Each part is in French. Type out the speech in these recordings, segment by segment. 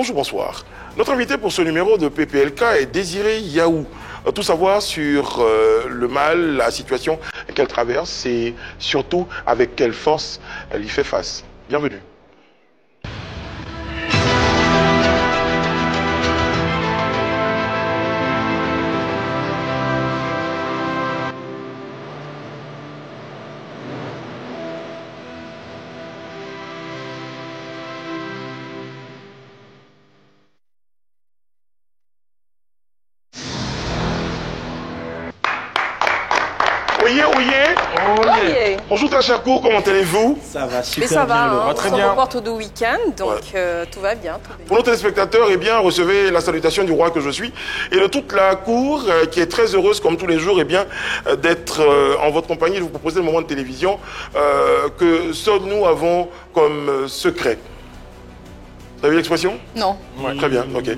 Bonjour, bonsoir. Notre invité pour ce numéro de PPLK est Désiré Yaou. Tout savoir sur le mal, la situation qu'elle traverse et surtout avec quelle force elle y fait face. Bienvenue. Bonjour Tachakou, comment allez-vous? Ça va super ça bien. Va, très on bien. se reporte au week-end, donc tout va bien. Pour nos téléspectateurs, eh bien, recevez la salutation du roi que je suis et de toute la cour qui est très heureuse, comme tous les jours, eh bien, d'être en votre compagnie. Je vous propose le moment de télévision que seuls nous avons comme secret. Vous avez vu l'expression? Non. Ouais. Très bien, ok.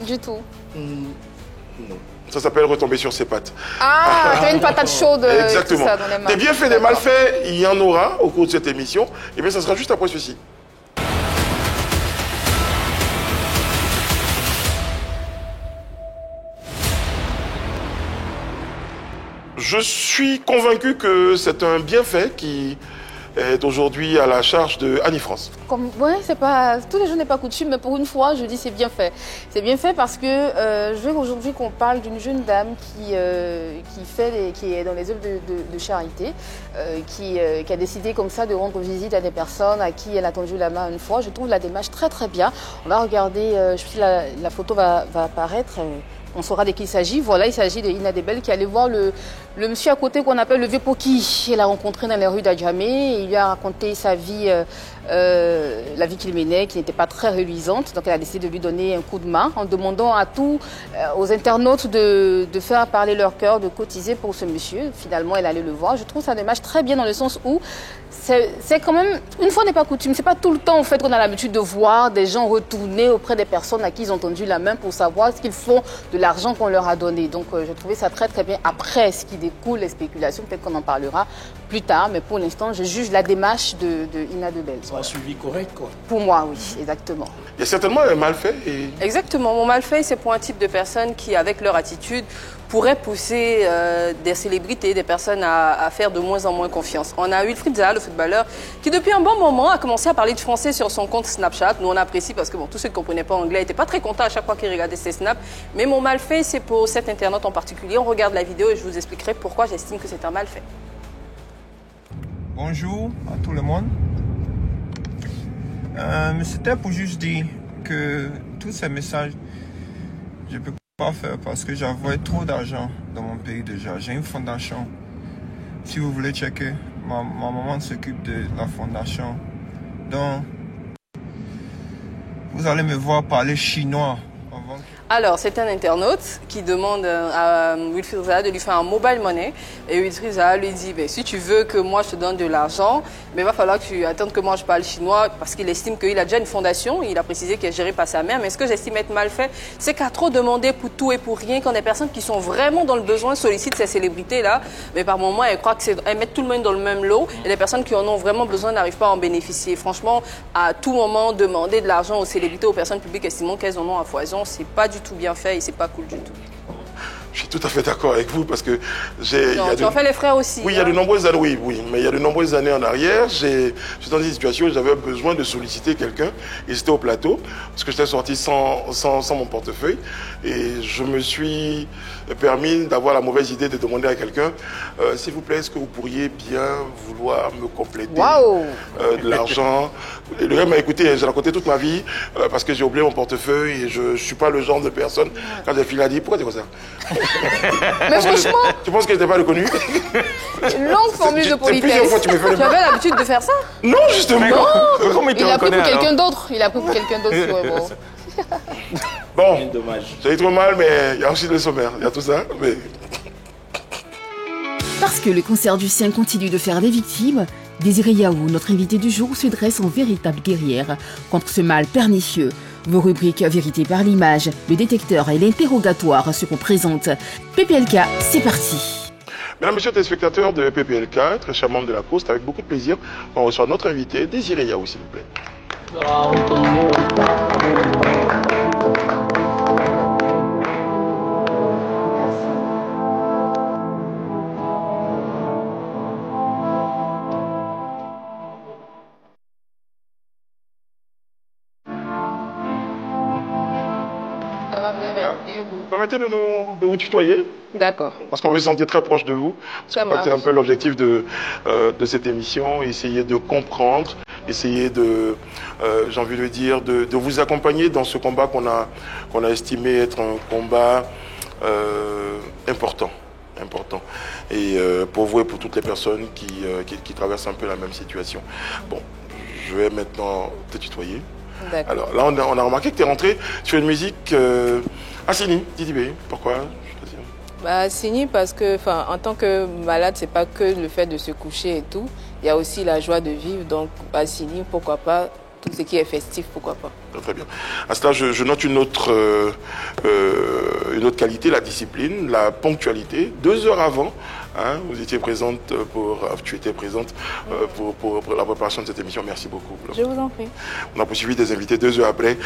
Du tout. Non. Ça s'appelle retomber sur ses pattes. Ah, tu as une patate chaude. Exactement. Tout ça dans les mains. Des bienfaits, des malfaits, il y en aura au cours de cette émission. Et bien, ça sera juste après ceci. Je suis convaincu que c'est un bienfait qui est aujourd'hui à la charge de Annie France. Oui, c'est pas tous les jours n'est pas coutume, mais pour une fois, je dis c'est bien fait. C'est bien fait parce que je veux aujourd'hui qu'on parle d'une jeune dame qui est dans les œuvres de charité, qui a décidé comme ça de rendre visite à des personnes à qui elle a tendu la main une fois. Je trouve la démarche très très bien. On va regarder, la photo va apparaître. On saura de qui il s'agit. Voilà, il s'agit de Ina Debel qui allait voir le monsieur à côté qu'on appelle le vieux Poki. Elle l'a rencontré dans les rues d'Adjamé. Il lui a raconté sa vie, la vie qu'il menait, qui n'était pas très reluisante. Donc elle a décidé de lui donner un coup de main en demandant à tous, aux internautes de faire parler leur cœur, de cotiser pour ce monsieur. Finalement, elle allait le voir. Je trouve sa démarche très bien dans le sens où c'est quand même, une fois n'est pas coutume, c'est pas tout le temps en fait qu'on a l'habitude de voir des gens retourner auprès des personnes à qui ils ont tendu la main pour savoir ce qu'ils font de l'argent qu'on leur a donné. Donc je trouvais ça très très bien. Après, ce qui découle, les spéculations, peut-être qu'on en parlera plus tard, mais pour l'instant, je juge la démarche de Ina Debel. C'est un suivi correct, quoi. Pour moi, oui, exactement. Il y a certainement un malfait. Exactement. Mon malfait, c'est pour un type de personnes qui, avec leur attitude, pourraient pousser des célébrités, des personnes à faire de moins en moins confiance. On a Wilfried Zaha, le footballeur, qui depuis un bon moment a commencé à parler de français sur son compte Snapchat. Nous, on apprécie parce que bon, tous ceux qui ne comprenaient pas anglais n'étaient pas très contents à chaque fois qu'ils regardaient ses snaps. Mais mon malfait, c'est pour cet internaute en particulier. On regarde la vidéo et je vous expliquerai pourquoi j'estime que c'est un malfait. Bonjour à tout le monde. C'était pour juste dire que tous ces messages, je peux pas faire parce que j'envoie trop d'argent dans mon pays déjà. J'ai une fondation. Si vous voulez checker, ma maman s'occupe de la fondation. Donc, vous allez me voir parler chinois. Alors, c'est un internaute qui demande à Wilfried Zaha de lui faire un mobile money. Et Wilfried Zaha lui dit, si tu veux que moi je te donne de l'argent, mais il va falloir que tu attendes que moi je parle chinois parce qu'il estime qu'il a déjà une fondation. Il a précisé qu'elle est gérée par sa mère. Mais ce que j'estime être mal fait, c'est qu'à trop demander pour tout et pour rien, quand des personnes qui sont vraiment dans le besoin sollicitent ces célébrités-là, mais par moments, elles croient qu'elles mettent tout le monde dans le même lot. Et les personnes qui en ont vraiment besoin n'arrivent pas à en bénéficier. Franchement, à tout moment, demander de l'argent aux célébrités, aux personnes publiques, estimant qu'elles en ont à foison, c'est pas du tout bien fait et c'est pas cool du tout. Je suis tout à fait d'accord avec vous parce que tu en fais les frères aussi. Oui, il y a de nombreuses années, oui, mais il y a de nombreuses années en arrière, j'étais dans une situation où j'avais besoin de solliciter quelqu'un et c'était au plateau parce que j'étais sorti sans mon portefeuille et je me suis permis d'avoir la mauvaise idée de demander à quelqu'un s'il vous plaît, est-ce que vous pourriez bien vouloir me compléter de l'argent. Et le gars m'a écouté, j'ai raconté toute ma vie parce que j'ai oublié mon portefeuille et je ne suis pas le genre de personne. Quand j'ai fini, il a dit pourquoi tu es comme ça? Mais franchement... Tu penses que je n'étais pas reconnu? Longue formule de politesse. Tu avais l'habitude de faire ça? Non, justement. Non. Comment il a pris pour quelqu'un d'autre. Il a pris pour quelqu'un d'autre. Bon, dommage. J'ai trop mal, mais il y a aussi le sommaire. Il y a tout ça, mais... Parce que le cancer du sein continue de faire des victimes, Désiré Yaou, notre invité du jour, se dresse en véritable guerrière contre ce mal pernicieux. Vos rubriques Vérité par l'image, le détecteur et l'interrogatoire seront présentes. PPLK, c'est parti. Mesdames, Messieurs, téléspectateurs de PPLK, très chers membres de la cause, c'est avec beaucoup de plaisir qu'on reçoit notre invité, Désiré Yaou, s'il vous plaît. permettez de vous tutoyer. D'accord. Parce qu'on veut se sentir très proche de vous. Ça C'est un marche. peu l'objectif de cette émission, essayer de comprendre, essayer de, j'ai envie de dire, de vous accompagner dans ce combat qu'on a estimé être un combat important. Et pour vous et pour toutes les personnes qui traversent un peu la même situation. Bon, je vais maintenant te tutoyer. D'accord. Alors là, on a remarqué que tu es rentré sur une musique Assini, Didibé. Pourquoi? Assini parce que, en tant que malade, c'est pas que le fait de se coucher et tout. Il y a aussi la joie de vivre. Donc, Assini, pourquoi pas? Tout ce qui est festif, pourquoi pas? Très bien. À cela, je note une autre qualité, la discipline, la ponctualité. 2 heures avant, hein, tu étais présente pour la préparation de cette émission. Merci beaucoup. Je vous en prie. On a poursuivi des invités 2 heures après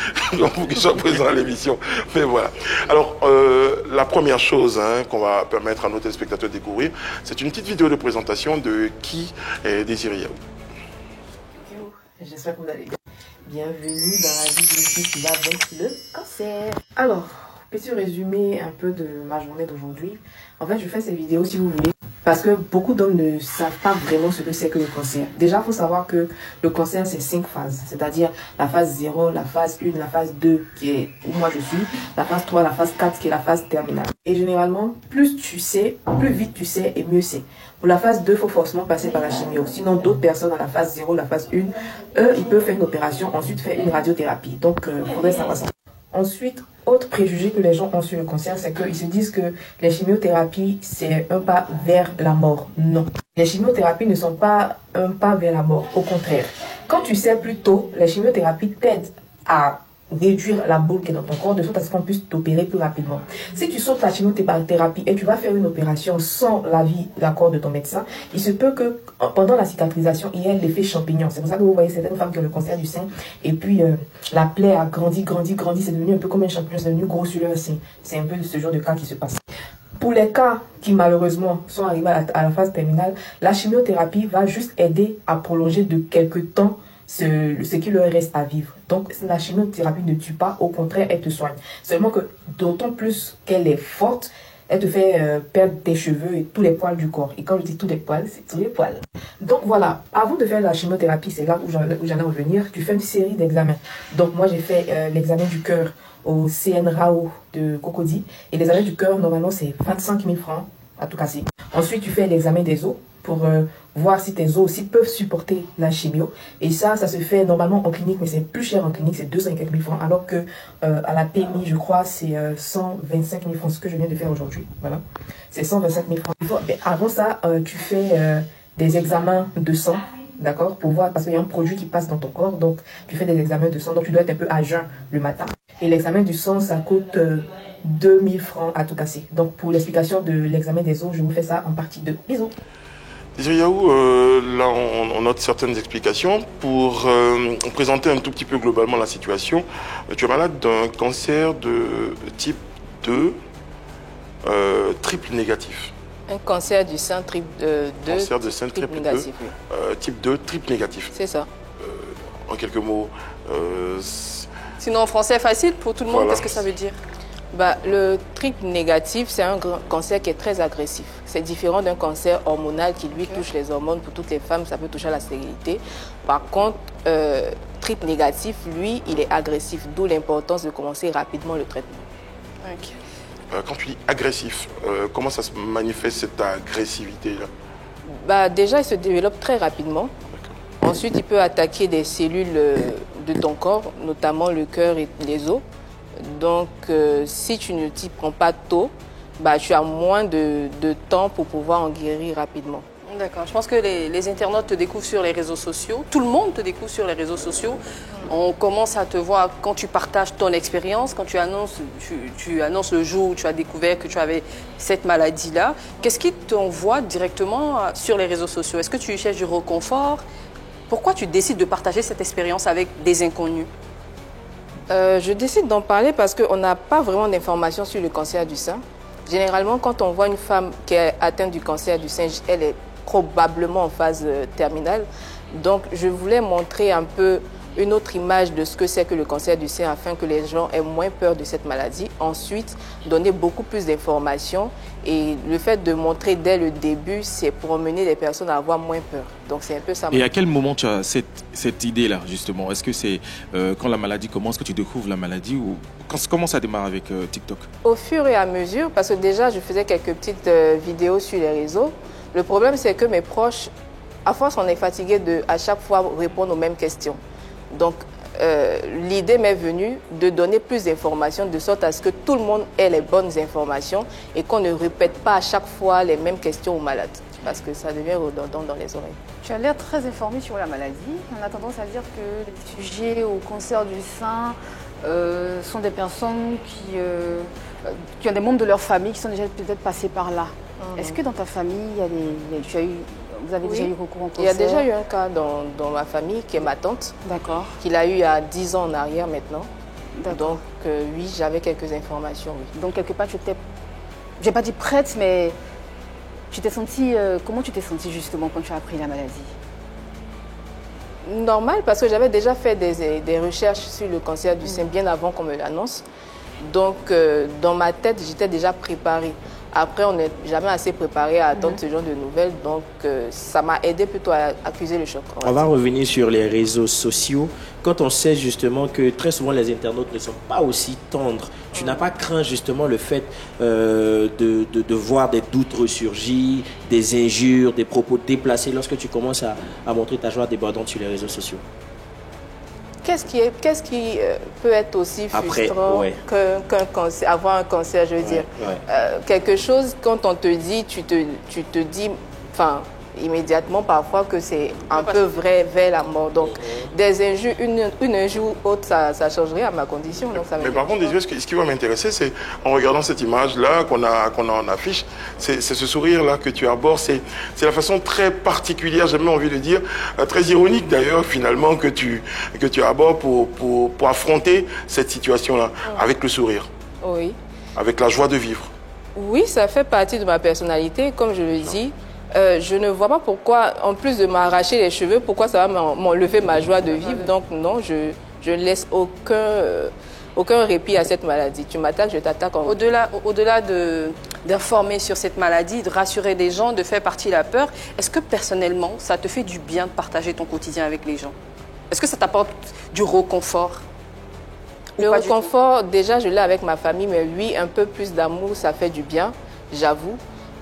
pour qu'ils soient présents à l'émission. Mais voilà. Alors, la première chose qu'on va permettre à nos téléspectateurs de découvrir, c'est une petite vidéo de présentation de qui est Désiré Yahou. J'espère que vous allez bien. Bienvenue dans la vie d'une fille qui va vaincre le cancer. Alors, petit résumé un peu de ma journée d'aujourd'hui. En fait, je fais cette vidéo si vous voulez parce que beaucoup d'hommes ne savent pas vraiment ce que c'est que le cancer. Déjà, il faut savoir que le cancer, c'est 5 phases. C'est-à-dire la phase 0, la phase 1, la phase 2 qui est où moi je suis, la phase 3, la phase 4 qui est la phase terminale. Et généralement, plus tu sais, plus vite tu sais et mieux c'est. Pour la phase 2, il faut forcément passer par la chimio. Sinon, d'autres personnes à la phase 0, la phase 1, eux, ils peuvent faire une opération, ensuite faire une radiothérapie. Donc, il faudrait savoir ça. Ensuite, autre préjugé que les gens ont sur le cancer, c'est qu'ils se disent que les chimiothérapies, c'est un pas vers la mort. Non. Les chimiothérapies ne sont pas un pas vers la mort. Au contraire. Quand tu sais plus tôt, les chimiothérapies t'aident à réduire la boule qui est dans ton corps de sorte à ce qu'on puisse t'opérer plus rapidement. Si tu sautes la chimiothérapie et tu vas faire une opération sans l'avis, l'accord de ton médecin, il se peut que pendant la cicatrisation, il y ait l'effet champignon. C'est pour ça que vous voyez certaines femmes qui ont le cancer du sein et puis la plaie a grandi, c'est devenu un peu comme un champignon, c'est devenu gros sur leur sein. C'est un peu de ce genre de cas qui se passe. Pour les cas qui malheureusement sont arrivés à la phase terminale, la chimiothérapie va juste aider à prolonger de quelques temps ce qui leur reste à vivre. Donc, la chimiothérapie ne tue pas, au contraire, elle te soigne. Seulement que, d'autant plus qu'elle est forte, elle te fait perdre tes cheveux et tous les poils du corps. Et quand je dis tous les poils, c'est tous les poils. Donc voilà, avant de faire la chimiothérapie, c'est là où j'allais revenir, tu fais une série d'examens. Donc moi, j'ai fait l'examen du cœur au CNRAO de Cocody. Et l'examen du cœur, normalement, c'est 25 000 francs à tout casser. Ensuite, tu fais l'examen des os pour voir si tes os aussi peuvent supporter la chimio. Et ça se fait normalement en clinique, mais c'est plus cher en clinique, c'est 250 000 francs, alors que à la PMI, je crois, c'est 125 000 francs, ce que je viens de faire aujourd'hui. Voilà, c'est 125 000 francs. Mais avant ça, tu fais des examens de sang, d'accord, pour voir, parce qu'il y a un produit qui passe dans ton corps, donc tu fais des examens de sang, donc tu dois être un peu à jeun le matin. Et l'examen du sang, ça coûte 2000 francs à tout casser. Donc pour l'explication de l'examen des os, je vous fais ça en partie 2. Bisous. Désiré Yahou, là on note certaines explications. Pour présenter un tout petit peu globalement la situation, tu es malade d'un cancer de type 2, triple négatif. Un cancer du sein type 2. Cancer du sein triple négatif. Type 2, triple négatif. C'est ça. En quelques mots. Sinon en français facile pour tout le monde, Voilà. qu'est-ce que ça veut dire? Le triple négatif, c'est un cancer qui est très agressif. C'est différent d'un cancer hormonal qui, lui, touche les hormones. Pour toutes les femmes, ça peut toucher à la stérilité. Par contre, triple négatif, lui, il est agressif. D'où l'importance de commencer rapidement le traitement. Okay. Quand tu dis agressif, comment ça se manifeste cette agressivité-là? Déjà, il se développe très rapidement. Ensuite, il peut attaquer des cellules de ton corps, notamment le cœur et les os. Donc, si tu ne t'y prends pas tôt, tu as moins de temps pour pouvoir en guérir rapidement. D'accord. Je pense que les internautes te découvrent sur les réseaux sociaux. Tout le monde te découvre sur les réseaux sociaux. On commence à te voir quand tu partages ton expérience, quand tu annonces le jour où tu as découvert que tu avais cette maladie-là. Qu'est-ce qui t'envoie directement sur les réseaux sociaux? Est-ce que tu cherches du réconfort? Pourquoi tu décides de partager cette expérience avec des inconnus? Je décide d'en parler parce qu'on n'a pas vraiment d'informations sur le cancer du sein. Généralement, quand on voit une femme qui est atteinte du cancer du sein, elle est probablement en phase terminale. Donc, je voulais montrer un peu une autre image de ce que c'est que le cancer du sein afin que les gens aient moins peur de cette maladie. Ensuite, donner beaucoup plus d'informations. Et le fait de montrer dès le début, c'est pour amener les personnes à avoir moins peur. Donc c'est un peu ça. Et à quel moment tu as cette idée-là, justement? Est-ce que c'est quand la maladie commence, que tu découvres la maladie, ou comment ça démarre avec TikTok? Au fur et à mesure, parce que déjà je faisais quelques petites vidéos sur les réseaux. Le problème, c'est que mes proches, à force, on est fatigué de à chaque fois répondre aux mêmes questions. Donc, l'idée m'est venue de donner plus d'informations de sorte à ce que tout le monde ait les bonnes informations et qu'on ne répète pas à chaque fois les mêmes questions aux malades parce que ça devient redondant dans les oreilles. Tu as l'air très informé sur la maladie. On a tendance à dire que les sujets au cancer du sein sont des personnes qui ont des membres de leur famille qui sont déjà peut-être passés par là. Est-ce que dans ta famille, vous avez déjà eu recours au cancer? Il y a déjà eu un cas dans ma famille qui est ma tante. D'accord. Qu'il a eu il y a 10 ans en arrière maintenant. Donc oui, j'avais quelques informations. Oui. Donc quelque part, tu étais, je n'ai pas dit prête, mais tu t'es sentie, comment tu t'es sentie justement quand tu as appris la maladie? Normal, parce que j'avais déjà fait des recherches sur le cancer du sein bien avant qu'on me l'annonce. Donc dans ma tête, j'étais déjà préparée. Après, on n'est jamais assez préparé à attendre ce genre de nouvelles, donc ça m'a aidé plutôt à accuser le choc. On va revenir sur les réseaux sociaux. Quand on sait justement que très souvent les internautes ne sont pas aussi tendres, tu n'as pas craint justement le fait de voir des doutes ressurgir, des injures, des propos déplacés lorsque tu commences à montrer ta joie débordante sur les réseaux sociaux? Qu'est-ce qui peut être aussi frustrant qu'un cancer, avoir un cancer, je veux dire. Quelque chose, quand on te dit, tu te dis, enfin, immédiatement parfois que c'est un peu vrai vers la mort. Donc, des injures, une injure ou autre, ça changerait à ma condition. Donc, mais par contre, ce qui va m'intéresser, c'est en regardant cette image-là qu'on a en affiche, c'est ce sourire-là que tu abordes. C'est la façon très particulière, j'ai même envie de dire, très ironique d'ailleurs, finalement, que tu abordes pour affronter cette situation-là, avec le sourire. Oui. Avec la joie de vivre. Oui, ça fait partie de ma personnalité, comme je le dis. Je ne vois pas pourquoi, en plus de m'arracher les cheveux, pourquoi ça va m'enlever ma joie de vivre. Donc non, je ne laisse aucun répit à cette maladie. Tu m'attaques, je t'attaque. Au-delà d'informer sur cette maladie, de rassurer les gens, de faire partie de la peur, est-ce que personnellement, ça te fait du bien de partager ton quotidien avec les gens? Est-ce que ça t'apporte du réconfort? Le réconfort, déjà, je l'ai avec ma famille, mais oui, un peu plus d'amour, ça fait du bien, j'avoue.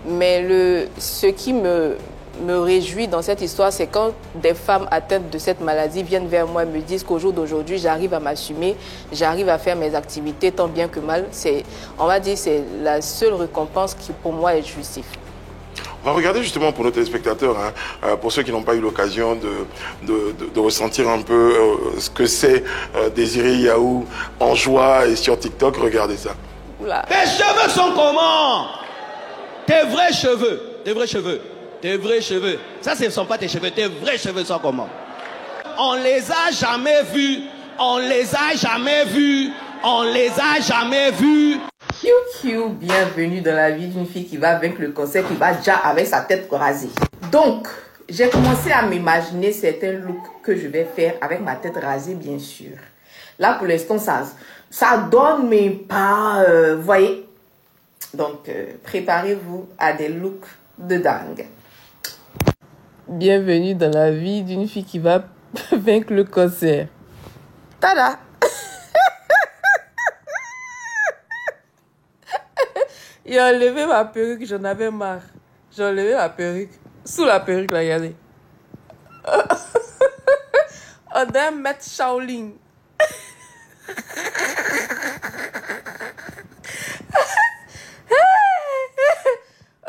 Mais ce qui me réjouit dans cette histoire, c'est quand des femmes atteintes de cette maladie viennent vers moi et me disent qu'au jour d'aujourd'hui, j'arrive à m'assumer, j'arrive à faire mes activités tant bien que mal. On va dire c'est la seule récompense qui, pour moi, est jouissive. On va regarder justement pour nos téléspectateurs, pour ceux qui n'ont pas eu l'occasion de ressentir un peu ce que c'est Désiré Yahou en joie et sur TikTok. Regardez ça. Oula. Tes cheveux sont comment? Tes vrais cheveux, tes vrais cheveux, tes vrais cheveux. Ça, ce ne sont pas tes cheveux, tes vrais cheveux sont comment? On les a jamais vus, on les a jamais vus, on les a jamais vus. Bienvenue dans la vie d'une fille qui va vaincre le cancer, qui va déjà avec sa tête rasée. Donc, j'ai commencé à m'imaginer certains looks que je vais faire avec ma tête rasée, bien sûr. Là, pour l'instant, ça donne, mais pas, voyez. Donc, préparez-vous à des looks de dingue. Bienvenue dans la vie d'une fille qui va vaincre le cancer. Tada! J'ai enlevé ma perruque, j'en avais marre. J'ai enlevé ma perruque. Sous la perruque, là, regardez. On dirait mettre Shaolin.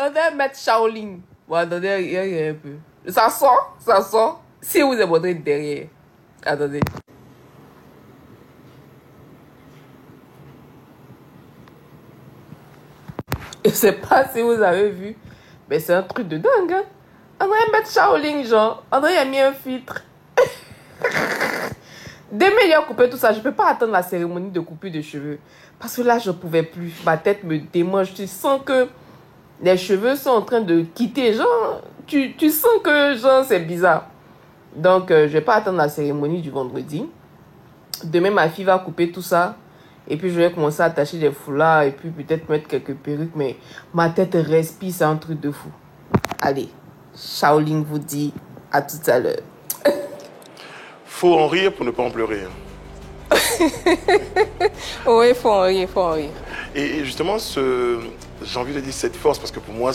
On dirait mettre Shaolin. Bon, attendez, regardez un peu. Ça sort, ça sort. Si vous êtes montré derrière. Attendez. Je sais pas si vous avez vu, mais c'est un truc de dingue. Hein? On dirait mettre Shaolin, genre. On dirait qu'il a mis un filtre. Dès qu'il a coupé tout ça, je peux pas attendre la cérémonie de coupure de cheveux. Parce que là, je pouvais plus. Ma tête me démange. Tu sens que les cheveux sont en train de quitter. Genre, tu sens que genre c'est bizarre. Donc, je vais pas attendre la cérémonie du vendredi. demain, ma fille va couper tout ça. Et puis, je vais commencer à attacher des foulards et puis peut-être mettre quelques perruques. Mais ma tête respire, c'est un truc de fou. Allez, Shaolin vous dit à tout à l'heure. Faut en rire pour ne pas en pleurer. Oui, il faut en rire, il faut en rire. Et justement, j'ai envie de dire cette force, parce que pour moi,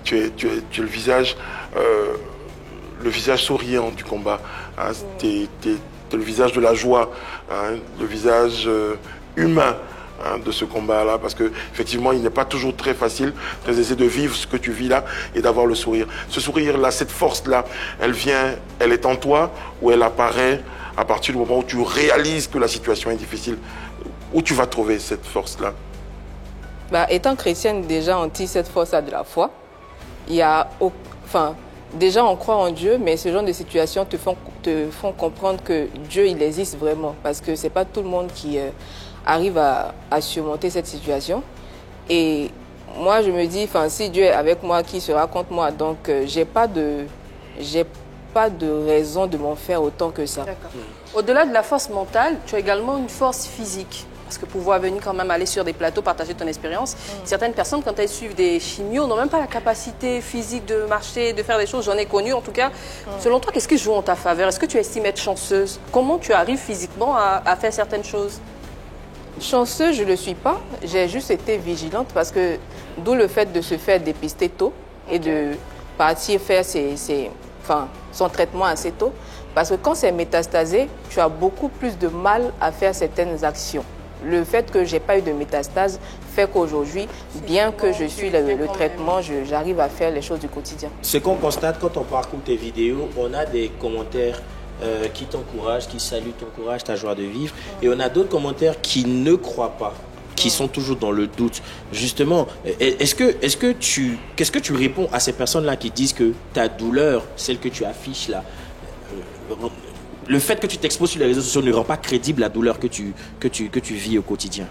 tu es le visage souriant du combat. Hein. Tu es le visage de la joie, hein, le visage humain, hein, de ce combat-là, parce qu'effectivement, il n'est pas toujours très facile d'essayer de vivre ce que tu vis là et d'avoir le sourire. Ce sourire-là, cette force-là, elle est en toi ou elle apparaît à partir du moment où tu réalises que la situation est difficile. Où tu vas trouver cette force-là? Étant chrétienne, déjà, on tire cette force-là de la foi. Déjà, on croit en Dieu, mais ce genre de situations te font comprendre que Dieu, il existe vraiment. Parce que ce n'est pas tout le monde qui arrive à surmonter cette situation. Et moi, je me dis, si Dieu est avec moi, qui sera contre moi? Donc, j'ai pas de raison de m'en faire autant que ça. Au-delà de la force mentale, tu as également une force physique. Parce que pouvoir venir quand même aller sur des plateaux, partager ton expérience, certaines personnes, quand elles suivent des chimios, n'ont même pas la capacité physique de marcher, de faire des choses. J'en ai connu en tout cas. Selon toi, qu'est-ce qui joue en ta faveur? Est-ce que tu estimes être chanceuse? Comment tu arrives physiquement à faire certaines choses? Chanceuse, je ne le suis pas. J'ai juste été vigilante parce que d'où le fait de se faire dépister tôt et de partir faire son traitement assez tôt. Parce que quand c'est métastasé, tu as beaucoup plus de mal à faire certaines actions. Le fait que je n'ai pas eu de métastase fait qu'aujourd'hui, bien que je suis le traitement, j'arrive à faire les choses du quotidien. Ce qu'on constate quand on parcourt tes vidéos, on a des commentaires qui t'encouragent, qui saluent ton courage, ta joie de vivre. Et on a d'autres commentaires qui ne croient pas, qui sont toujours dans le doute. Justement, qu'est-ce que tu réponds à ces personnes-là qui disent que ta douleur, celle que tu affiches là, le fait que tu t'exposes sur les réseaux sociaux ne rend pas crédible la douleur que tu vis au quotidien?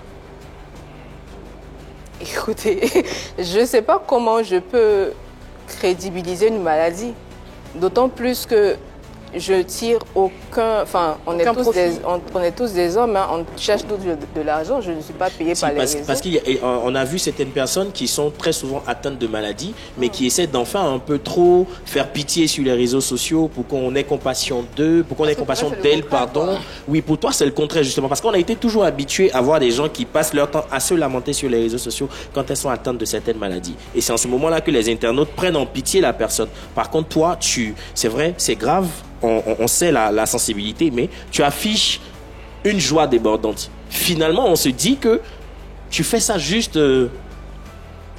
Écoutez, je ne sais pas comment je peux crédibiliser une maladie. D'autant plus que je tire aucun... on est tous des hommes, hein, on cherche tous de l'argent, je ne suis pas payée par les réseaux. Parce qu'on a vu certaines personnes qui sont très souvent atteintes de maladies, mais qui essaient d'enfin un peu trop faire pitié sur les réseaux sociaux pour qu'on ait compassion d'eux, pour qu'on ait compassion d'elles, pardon. Oui, pour toi, c'est le contraire, justement, parce qu'on a été toujours habitués à voir des gens qui passent leur temps à se lamenter sur les réseaux sociaux quand elles sont atteintes de certaines maladies. Et c'est en ce moment-là que les internautes prennent en pitié la personne. Par contre, toi, c'est vrai, c'est grave. On sait la sensibilité, mais tu affiches une joie débordante. Finalement, on se dit que tu fais ça juste... on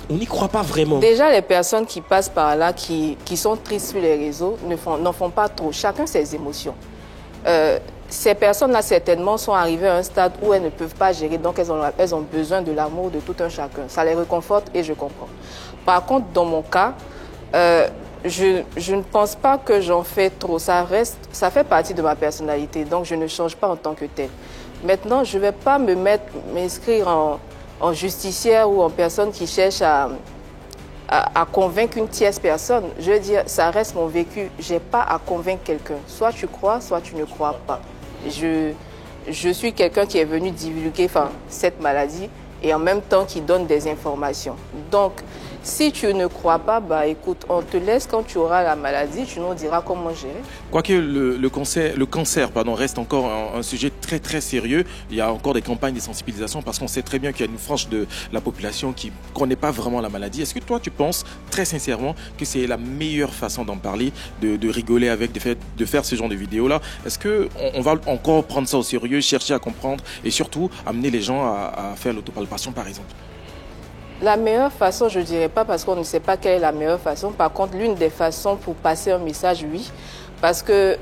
n'y croit pas vraiment. Déjà, les personnes qui passent par là, qui sont tristes sur les réseaux, n'en font pas trop. Chacun ses émotions. Ces personnes-là, certainement, sont arrivées à un stade où elles ne peuvent pas gérer, donc elles ont besoin de l'amour de tout un chacun. Ça les réconforte et je comprends. Par contre, dans mon cas... Je ne pense pas que j'en fais trop. Ça fait partie de ma personnalité, donc je ne change pas en tant que telle. Maintenant, je ne vais pas m'inscrire en justicière ou en personne qui cherche à convaincre une tierce personne. Je veux dire, ça reste mon vécu. Je n'ai pas à convaincre quelqu'un. Soit tu crois, soit tu ne crois pas. Je suis quelqu'un qui est venu divulguer cette maladie et en même temps qui donne des informations. Donc, si tu ne crois pas, écoute, on te laisse quand tu auras la maladie, tu nous diras comment gérer. Quoique le cancer reste encore un sujet très très sérieux, il y a encore des campagnes de sensibilisation parce qu'on sait très bien qu'il y a une frange de la population qui ne connaît pas vraiment la maladie. Est-ce que toi tu penses très sincèrement que c'est la meilleure façon d'en parler, de rigoler avec, de faire ce genre de vidéos-là? Est-ce qu'on va encore prendre ça au sérieux, chercher à comprendre et surtout amener les gens à faire l'autopalpation par exemple? La meilleure façon, je ne dirais pas parce qu'on ne sait pas quelle est la meilleure façon. Par contre, l'une des façons pour passer un message, oui. Parce que,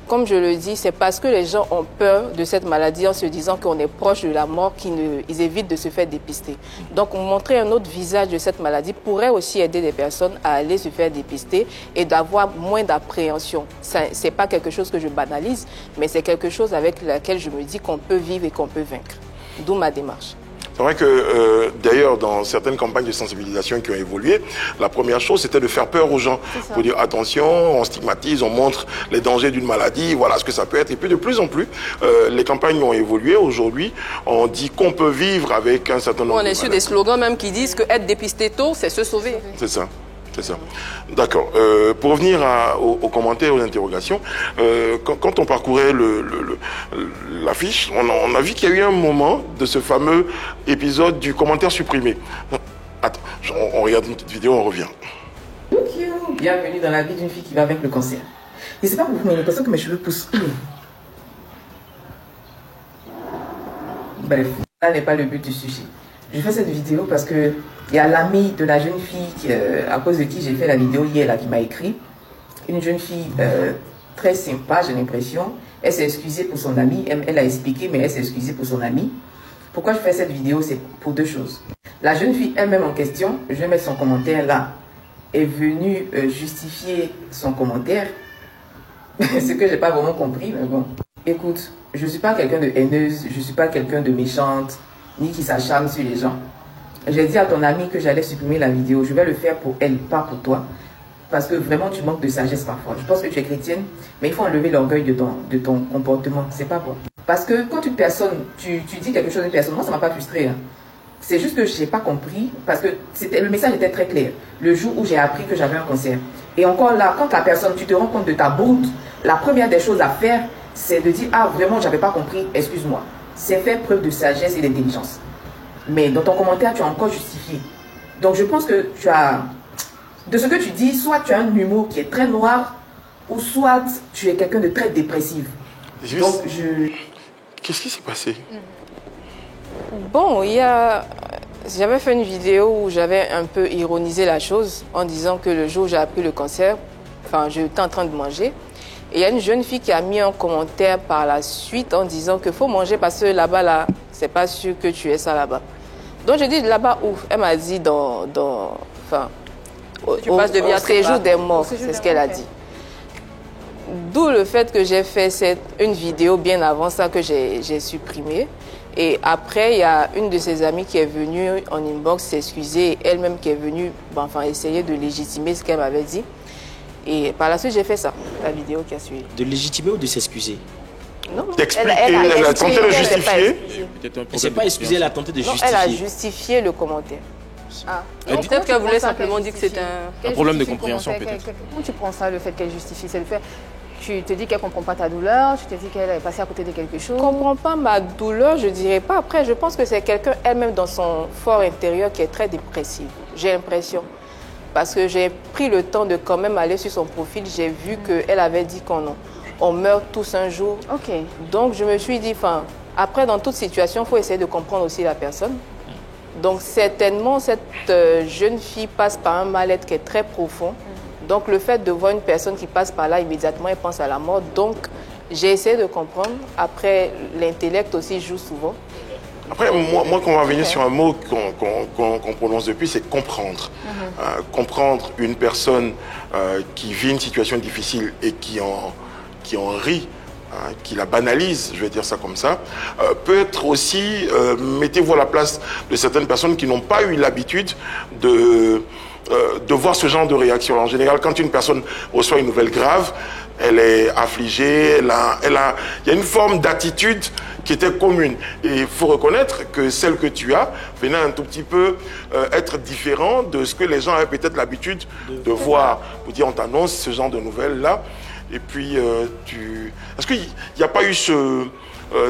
comme je le dis, c'est parce que les gens ont peur de cette maladie en se disant qu'on est proche de la mort qu'ils évitent de se faire dépister. Donc, montrer un autre visage de cette maladie pourrait aussi aider les personnes à aller se faire dépister et d'avoir moins d'appréhension. Ce n'est pas quelque chose que je banalise, mais c'est quelque chose avec laquelle je me dis qu'on peut vivre et qu'on peut vaincre. D'où ma démarche. C'est vrai que, d'ailleurs, dans certaines campagnes de sensibilisation qui ont évolué, la première chose, c'était de faire peur aux gens. Pour dire, attention, on stigmatise, on montre les dangers d'une maladie, voilà ce que ça peut être. Et puis, de plus en plus, les campagnes ont évolué. Aujourd'hui, on dit qu'on peut vivre avec un certain nombre de maladies. On est sur des slogans même qui disent que être dépisté tôt, c'est se sauver. C'est ça. C'est ça. D'accord. Pour revenir aux commentaires, aux interrogations, quand on parcourait l'affiche, on a vu qu'il y a eu un moment de ce fameux épisode du commentaire supprimé. Attends, on regarde une petite vidéo, on revient. Bienvenue dans la vie d'une fille qui va avec le cancer. Je ne sais pas pourquoi, mais j'ai l'impression que mes cheveux poussent. Bref, ça n'est pas le but du sujet. Je fais cette vidéo parce que il y a l'amie de la jeune fille à cause de qui j'ai fait la vidéo hier là, qui m'a écrit. Une jeune fille très sympa, j'ai l'impression. Elle s'est excusée pour son amie. Elle a expliqué, mais elle s'est excusée pour son amie. Pourquoi je fais cette vidéo? C'est pour deux choses. La jeune fille elle-même en question, je vais mettre son commentaire là, est venue justifier son commentaire. Ce que j'ai pas vraiment compris, mais bon. Écoute, je suis pas quelqu'un de haineuse, je suis pas quelqu'un de méchante, ni qui s'acharne sur les gens. J'ai dit à ton ami que j'allais supprimer la vidéo. Je vais le faire pour elle, pas pour toi. Parce que vraiment, tu manques de sagesse parfois. Je pense que tu es chrétienne, mais il faut enlever l'orgueil de ton comportement. C'est pas bon. Parce que quand une personne, tu dis quelque chose à une personne, moi, ça m'a pas frustré. Hein. C'est juste que je n'ai pas compris, parce que le message était très clair. Le jour où j'ai appris que j'avais un cancer. Et encore là, quand la personne, tu te rends compte de ta bourde, la première des choses à faire, c'est de dire, ah, vraiment, j'avais pas compris, excuse-moi. C'est faire preuve de sagesse et d'intelligence. Mais dans ton commentaire, tu as encore justifié. Donc je pense que tu as... De ce que tu dis, soit tu as un humour qui est très noir, ou soit tu es quelqu'un de très dépressif. Juste... Donc Qu'est-ce qui s'est passé? Bon, j'avais fait une vidéo où j'avais un peu ironisé la chose en disant que le jour où j'ai appris le cancer, enfin, j'étais en train de manger. Et il y a une jeune fille qui a mis un commentaire par la suite en disant qu'il faut manger parce que là-bas, là, c'est pas sûr que tu es ça là-bas. Donc je dis là-bas où? Elle m'a dit au séjour des morts, c'est ce qu'elle a dit. D'où le fait que j'ai fait une vidéo bien avant ça que j'ai supprimée. Et après, il y a une de ses amies qui est venue en inbox s'excuser, elle-même qui est venue essayer de légitimer ce qu'elle m'avait dit. Et par la suite, j'ai fait ça, la vidéo qui a suivi. De légitimer ou de s'excuser? Non, elle a tenté de justifier. Elle ne s'est pas excusée, elle a tenté de justifier. Elle a justifié le commentaire. Ah. Peut-être qu'elle voulait simplement dire que c'est un problème de compréhension peut-être. Comment tu prends ça, le fait qu'elle justifie? C'est le fait, tu te dis qu'elle ne comprend pas ta douleur, tu te dis qu'elle est passée à côté de quelque chose? Je ne comprends pas ma douleur, je ne dirais pas. Après, je pense que c'est quelqu'un elle-même dans son fort intérieur qui est très dépressive. J'ai l'impression. Parce que j'ai pris le temps de quand même aller sur son profil, j'ai vu qu'elle avait dit qu'on meurt tous un jour. Ok. Donc je me suis dit, après dans toute situation, il faut essayer de comprendre aussi la personne. Donc certainement, cette jeune fille passe par un mal-être qui est très profond. Donc le fait de voir une personne qui passe par là, immédiatement, elle pense à la mort. Donc j'ai essayé de comprendre. Après, l'intellect aussi joue souvent. Après, moi, quand on va venir sur un mot qu'on prononce depuis, c'est comprendre. Comprendre une personne qui vit une situation difficile et qui en rit, qui la banalise, je vais dire ça comme ça, peut être aussi, mettez-vous à la place de certaines personnes qui n'ont pas eu l'habitude de voir ce genre de réaction. En général, quand une personne reçoit une nouvelle grave, elle est affligée, il y a une forme d'attitude qui était commune. Et il faut reconnaître que celle que tu as venait un tout petit peu être différent de ce que les gens avaient peut-être l'habitude de voir. Vous dire, on t'annonce ce genre de nouvelles-là. Et puis, est-ce qu'il n'y a pas eu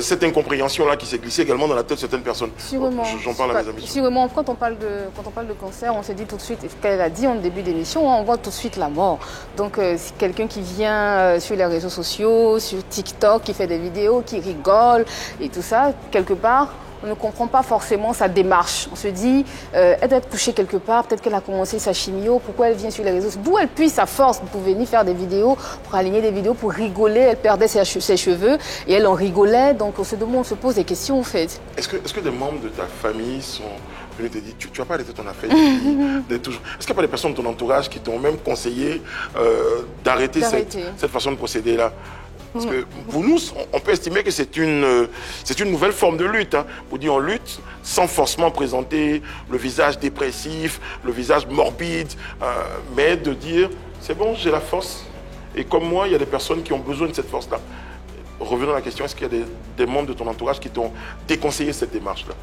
cette incompréhension-là qui s'est glissée également dans la tête de certaines personnes? Sûrement. J'en parle à mes amis. Sûrement, quand on parle de cancer, on se dit tout de suite, ce qu'elle a dit en début d'émission, on voit tout de suite la mort. Donc, si quelqu'un qui vient sur les réseaux sociaux, sur TikTok, qui fait des vidéos, qui rigole et tout ça, quelque part, on ne comprend pas forcément sa démarche. On se dit, elle doit être touchée quelque part, peut-être qu'elle a commencé sa chimio, pourquoi elle vient sur les réseaux? D'où elle puise sa force pour venir faire des vidéos, pour aligner des vidéos, pour rigoler. Elle perdait ses cheveux et elle en rigolait. Donc on se pose des questions en fait. Est-ce que des membres de ta famille sont venus te dire, tu vas pas arrêter ton affaire d'être toujours... Est-ce qu'il n'y a pas des personnes de ton entourage qui t'ont même conseillé d'arrêter cette façon de procéder-là? Parce que pour nous, on peut estimer que c'est une nouvelle forme de lutte. Hein. Vous dites on lutte sans forcément présenter le visage dépressif, le visage morbide, mais de dire c'est bon, j'ai la force. Et comme moi, il y a des personnes qui ont besoin de cette force-là. Revenons à la question, est-ce qu'il y a des membres de ton entourage qui t'ont déconseillé cette démarche-là?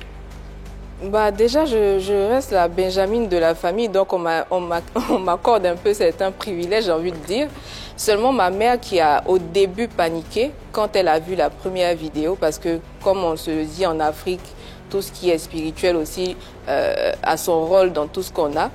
Bah déjà, je reste la Benjamine de la famille, donc on m'accorde un peu certains privilèges, j'ai envie de dire. Seulement ma mère qui a au début paniqué quand elle a vu la première vidéo, parce que comme on se dit en Afrique, tout ce qui est spirituel aussi a son rôle dans tout ce qu'on a.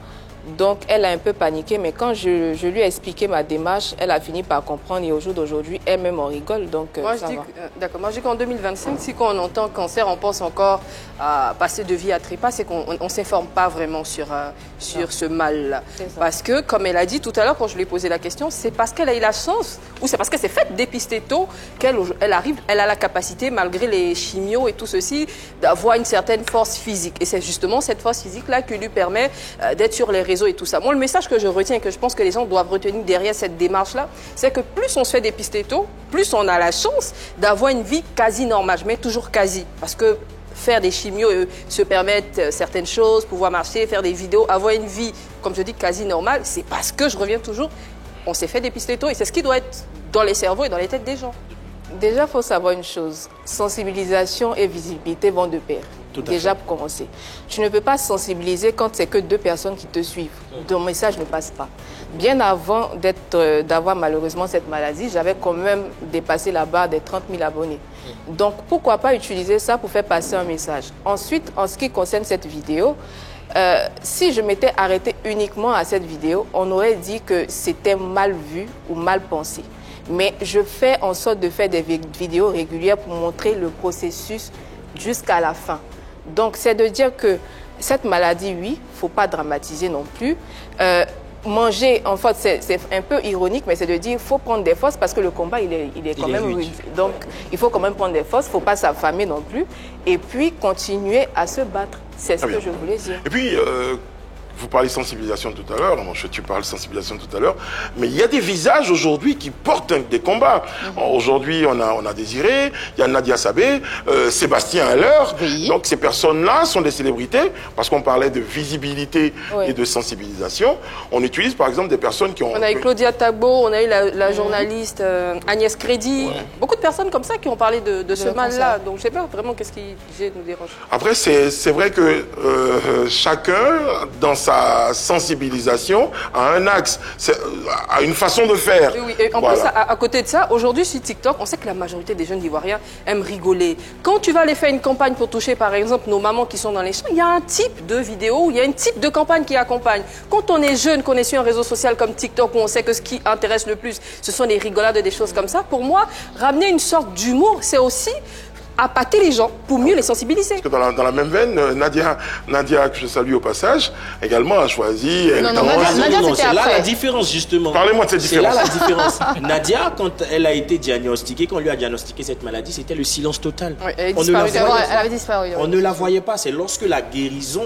Donc, elle a un peu paniqué, mais quand je lui ai expliqué ma démarche, elle a fini par comprendre et au jour d'aujourd'hui, elle-même on rigole, donc moi, ça va. D'accord, moi je dis qu'en 2025, si quand on entend cancer, on pense encore à passer de vie à trépas, c'est qu'on ne s'informe pas vraiment sur ce mal-là. Parce que, comme elle a dit tout à l'heure, quand je lui ai posé la question, c'est parce qu'elle a eu la chance, ou c'est parce qu'elle s'est faite dépister tôt, elle a la capacité, malgré les chimios et tout ceci, d'avoir une certaine force physique. Et c'est justement cette force physique-là qui lui permet d'être sur les réseaux et tout ça. Moi, le message que je retiens et que je pense que les gens doivent retenir derrière cette démarche-là, c'est que plus on se fait dépister tôt, plus on a la chance d'avoir une vie quasi normale. Je mets toujours quasi, parce que faire des chimios, se permettre certaines choses, pouvoir marcher, faire des vidéos, avoir une vie, comme je dis, quasi normale, c'est parce que, je reviens toujours, on s'est fait dépister tôt et c'est ce qui doit être dans les cerveaux et dans les têtes des gens. Déjà, il faut savoir une chose, sensibilisation et visibilité vont de pair. Déjà pour commencer. Tu ne peux pas sensibiliser quand c'est que 2 personnes qui te suivent. Ton message ne passe pas. Bien avant d'avoir malheureusement cette maladie, j'avais quand même dépassé la barre des 30 000 abonnés. Donc pourquoi pas utiliser ça pour faire passer un message. Ensuite, en ce qui concerne cette vidéo, si je m'étais arrêtée uniquement à cette vidéo, on aurait dit que c'était mal vu ou mal pensé. Mais je fais en sorte de faire des vidéos régulières pour montrer le processus jusqu'à la fin. Donc, c'est de dire que cette maladie, oui, il ne faut pas dramatiser non plus. Manger, en fait, c'est un peu ironique, mais c'est de dire qu'il faut prendre des forces parce que le combat, il est quand même rude. Donc, il faut quand même prendre des forces, il ne faut pas s'affamer non plus. Et puis, continuer à se battre. C'est ce que je voulais dire. Et puis, vous parlez sensibilisation tout à l'heure, tu parles sensibilisation tout à l'heure, mais il y a des visages aujourd'hui qui portent des combats. Aujourd'hui, on a Désiré, il y a Nadia Sabé, Sébastien Haller. Oui. Donc ces personnes-là sont des célébrités, parce qu'on parlait de visibilité et de sensibilisation. On utilise par exemple des personnes qui ont... On a eu Claudia Tagbo, on a eu la journaliste Agnès Crédit, beaucoup de personnes comme ça qui ont parlé de ce mal-là. Donc je ne sais pas vraiment qu'est-ce qui nous dérange. Après, c'est vrai que chacun, dans sa sensibilisation à un axe, à une façon de faire. Oui, et en plus, à côté de ça, aujourd'hui sur TikTok, on sait que la majorité des jeunes Ivoiriens aiment rigoler. Quand tu vas aller faire une campagne pour toucher, par exemple, nos mamans qui sont dans les champs, il y a un type de vidéo, il y a un type de campagne qui accompagne. Quand on est jeune, qu'on est sur un réseau social comme TikTok, où on sait que ce qui intéresse le plus, ce sont les rigolades et des choses comme ça, pour moi, ramener une sorte d'humour, c'est aussi appâter les gens pour mieux les sensibiliser. Parce que dans la même veine, Nadia, que je salue au passage, également a choisi... Non, c'est là la différence, justement. Parlez-moi de cette différence. C'est là la différence. Nadia, quand elle a été diagnostiquée, quand on lui a diagnostiqué cette maladie, c'était le silence total. Oui, elle avait disparu. On ne la voyait pas. C'est lorsque la guérison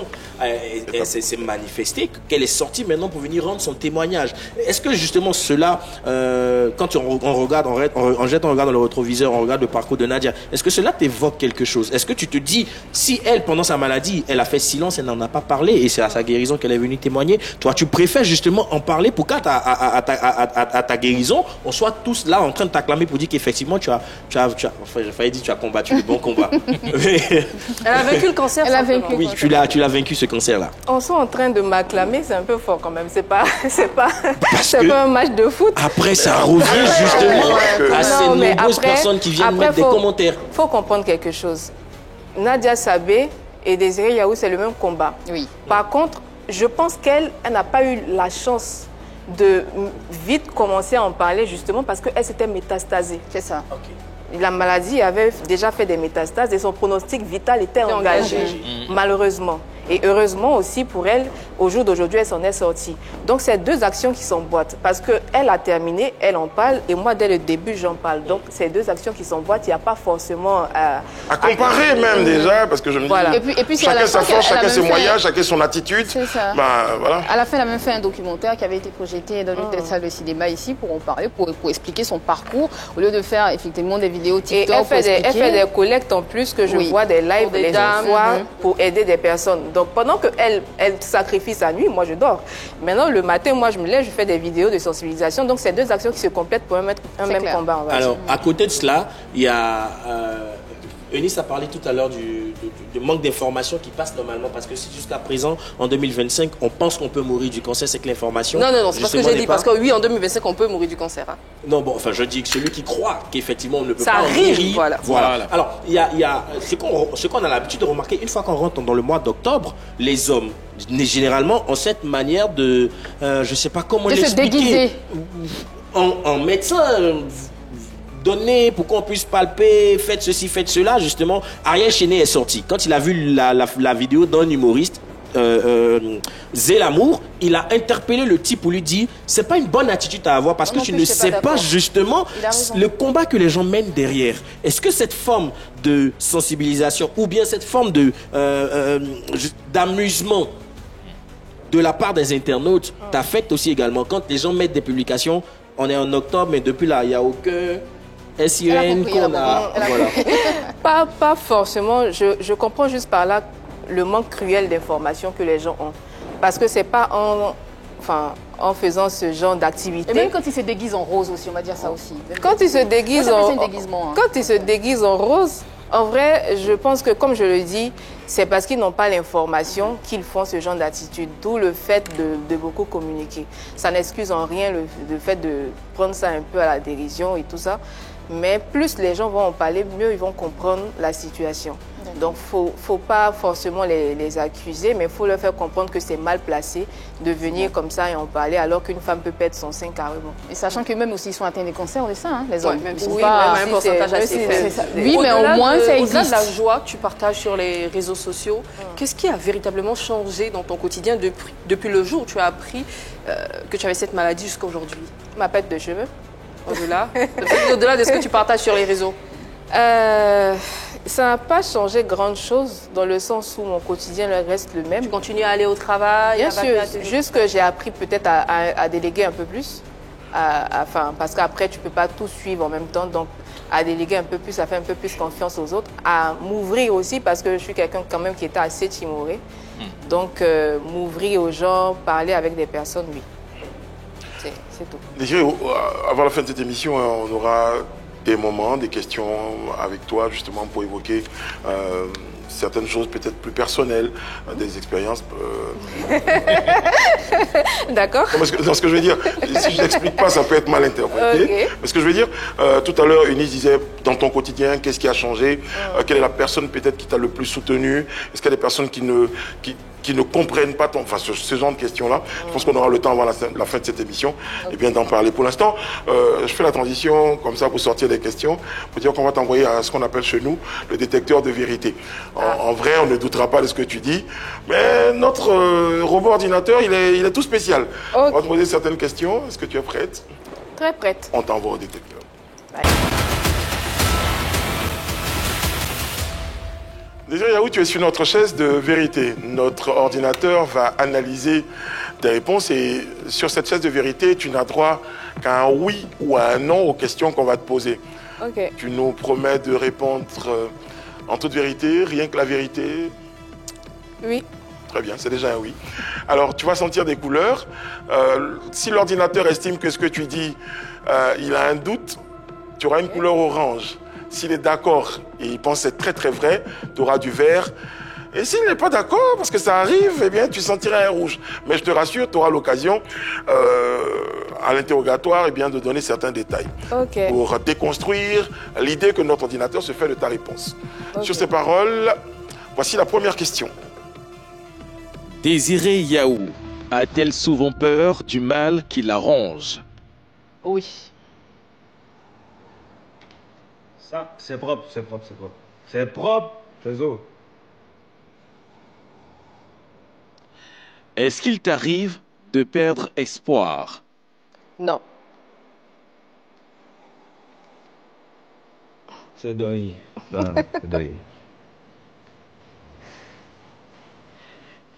s'est manifestée qu'elle est sortie maintenant pour venir rendre son témoignage. Est-ce que justement cela, quand on jette un regard dans le rétroviseur, on regarde le parcours de Nadia, est-ce que cela t'évoque quelque chose? Est-ce que tu te dis, si elle, pendant sa maladie, elle a fait silence, elle n'en a pas parlé, et c'est à sa guérison qu'elle est venue témoigner, toi, tu préfères justement en parler pour qu'à ta guérison, on soit tous là en train de t'acclamer pour dire qu'effectivement, enfin, j'ai failli dire, tu as combattu le bon combat. Elle a vaincu le cancer. Oui, tu l'as vaincu, ce cancer-là. On soit en train de m'acclamer, c'est un peu fort quand même. C'est pas un match de foot. Après, ça revient justement à ces nombreuses personnes qui viennent mettre des commentaires. Il faut comprendre quelque chose. Nadia Sabé et Désiré Yahou, c'est le même combat. Oui. Par contre, je pense qu'elle n'a pas eu la chance de vite commencer à en parler justement parce qu'elle s'était métastasée. C'est ça. Okay. La maladie avait déjà fait des métastases et son pronostic vital était engagé, malheureusement. Et heureusement aussi pour elle, au jour d'aujourd'hui, elle s'en est sortie. Donc, c'est deux actions qui s'emboîtent. Parce qu'elle a terminé, elle en parle, et moi, dès le début, j'en parle. Donc, c'est deux actions qui s'emboîtent. Il n'y a pas forcément à comparer même déjà, parce que je me dis, voilà. Et puis chacun sa force, chacun ses moyens, chacun son attitude. C'est ça. Bah, voilà. À la fin, elle a même fait un documentaire qui avait été projeté dans une salle de cinéma ici pour en parler, pour expliquer son parcours, au lieu de faire effectivement des vidéos TikTok. Et elle fait des collectes en plus que je vois des lives des les dames, soirs pour aider des personnes. Donc pendant qu'elle sacrifie sa nuit, moi je dors. Maintenant le matin, moi je me lève, je fais des vidéos de sensibilisation. Donc c'est deux actions qui se complètent pour un même combat. Alors à côté de cela, il y a... Eunice a parlé tout à l'heure du manque d'informations qui passe normalement, parce que si jusqu'à présent, en 2025, on pense qu'on peut mourir du cancer, c'est que l'information... Non, c'est pas ce que j'ai dit, parce que oui, en 2025, on peut mourir du cancer. Hein. Non, bon, enfin, je dis que celui qui croit qu'effectivement, on ne peut ça pas arrive, mourir... Voilà. Alors, il y a ce qu'on a l'habitude de remarquer, une fois qu'on rentre dans le mois d'octobre, les hommes, généralement, ont cette manière de... je ne sais pas comment l'expliquer. De se déguiser. En médecin... Donnez pour qu'on puisse palper, faites ceci, faites cela. Justement, Ariel Chenet est sorti. Quand il a vu la vidéo d'un humoriste, Zé Lamour, il a interpellé le type pour lui dire c'est pas une bonne attitude à avoir parce que tu ne sais pas justement le combat que les gens mènent derrière. Est-ce que cette forme de sensibilisation ou bien cette forme d'amusement de la part des internautes t'affecte aussi également quand les gens mettent des publications? On est en octobre, mais depuis là, il n'y a aucun SIN qu'on a. Voilà. Pas forcément. Je comprends juste par là le manque cruel d'informations que les gens ont. Parce que c'est pas en faisant ce genre d'activité. Et même quand ils se déguisent en rose aussi, on va dire ça aussi. Quand ils se déguisent quand ils se déguisent en rose, en vrai, je pense que, comme je le dis, c'est parce qu'ils n'ont pas l'information qu'ils font ce genre d'attitude. D'où le fait de beaucoup communiquer. Ça n'excuse en rien le fait de prendre ça un peu à la dérision et tout ça. Mais plus les gens vont en parler, mieux ils vont comprendre la situation. Donc, faut pas forcément les accuser, mais il faut leur faire comprendre que c'est mal placé de venir comme ça et en parler, alors qu'une femme peut perdre son sein carrément. Et sachant que même aussi ils sont atteints des cancers, on le sait, hein, les hommes. Même oui, un pourcentage assez faible. Oui, mais au moins ça existe. Au-delà de la joie que tu partages sur les réseaux sociaux, qu'est-ce qui a véritablement changé dans ton quotidien depuis le jour où tu as appris que tu avais cette maladie jusqu'à aujourd'hui? Ma perte de cheveux. Au-delà de ce que tu partages sur les réseaux. Ça n'a pas changé grand-chose dans le sens où mon quotidien reste le même. Tu continues à aller au travail? Bien sûr, juste que j'ai appris peut-être à déléguer un peu plus. Parce qu'après, tu ne peux pas tout suivre en même temps. Donc, à déléguer un peu plus, à faire un peu plus confiance aux autres. À m'ouvrir aussi, parce que je suis quelqu'un quand même qui était assez timoré. Donc, m'ouvrir aux gens, parler avec des personnes, oui. C'est tout. Désiré, avant la fin de cette émission, on aura des moments, des questions avec toi, justement, pour évoquer certaines choses peut-être plus personnelles, des expériences. D'accord. Dans ce que je veux dire, si je n'explique pas, ça peut être mal interprété. Okay. Mais ce que je veux dire, tout à l'heure, Eunice disait, dans ton quotidien, qu'est-ce qui a changé? Quelle est la personne peut-être qui t'a le plus soutenu? Est-ce qu'il y a des personnes qui ne comprennent pas ce genre de questions-là? Je pense qu'on aura le temps avant la fin de cette émission d'en parler. Pour l'instant, je fais la transition comme ça pour sortir des questions, pour dire qu'on va t'envoyer à ce qu'on appelle chez nous le détecteur de vérité. En vrai, on ne doutera pas de ce que tu dis, mais notre robot ordinateur, il est tout spécial. On va te poser certaines questions. Est-ce que tu es prête? Très prête. On t'envoie au détecteur. Bye. Déjà, Yaou, tu es sur notre chaise de vérité. Notre ordinateur va analyser tes réponses et sur cette chaise de vérité, tu n'as droit qu'à un oui ou à un non aux questions qu'on va te poser. Ok. Tu nous promets de répondre en toute vérité, rien que la vérité? Oui. Très bien, c'est déjà un oui. Alors, tu vas sentir des couleurs. Si l'ordinateur estime que ce que tu dis, il a un doute, tu auras une couleur orange. S'il est d'accord et il pense être très très vrai, tu auras du vert. Et s'il n'est pas d'accord, parce que ça arrive, eh bien, tu sentiras un rouge. Mais je te rassure, tu auras l'occasion, à l'interrogatoire, de donner certains détails. Okay. Pour déconstruire l'idée que notre ordinateur se fait de ta réponse. Okay. Sur ces paroles, voici la première question. Désiré Yaou a-t-elle souvent peur du mal qui la ronge? Oui. Ça, c'est propre, c'est propre, c'est propre. C'est propre, c'est zo. Est-ce qu'il t'arrive de perdre espoir? Non. C'est deuil. C'est deuil.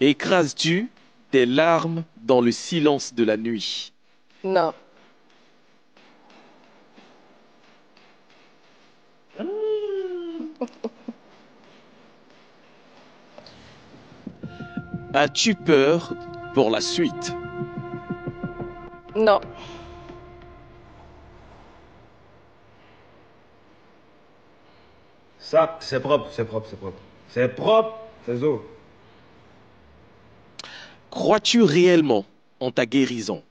Écrases-tu tes larmes dans le silence de la nuit? Non. As-tu peur pour la suite? Non. Ça, c'est propre, c'est propre, c'est propre. C'est propre, c'est zo. Crois-tu réellement en ta guérison?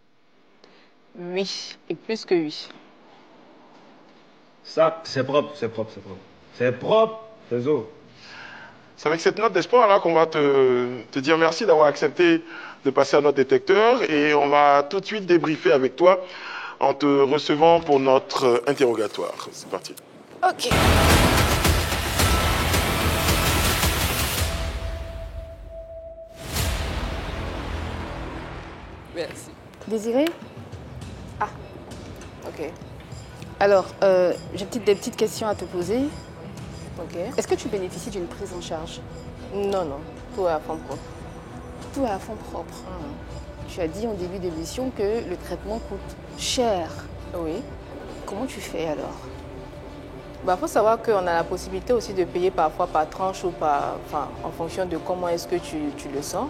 Oui, et plus que oui. Ça, c'est propre, c'est propre, c'est propre. C'est propre, c'est zo. C'est avec cette note d'espoir là qu'on va te dire merci d'avoir accepté de passer à notre détecteur et on va tout de suite débriefer avec toi en te recevant pour notre interrogatoire. C'est parti. Ok. Merci. Désiré? Ah, ok. Alors, j'ai des petites questions à te poser. Ok. Est-ce que tu bénéficies d'une prise en charge? Non, non. Tout est à fond propre. Tout est à fond propre. Tu as dit en début d'émission que le traitement coûte cher. Oui. Comment tu fais alors? Bah, faut savoir qu'on a la possibilité aussi de payer parfois par tranche ou en fonction de comment est-ce que tu le sens.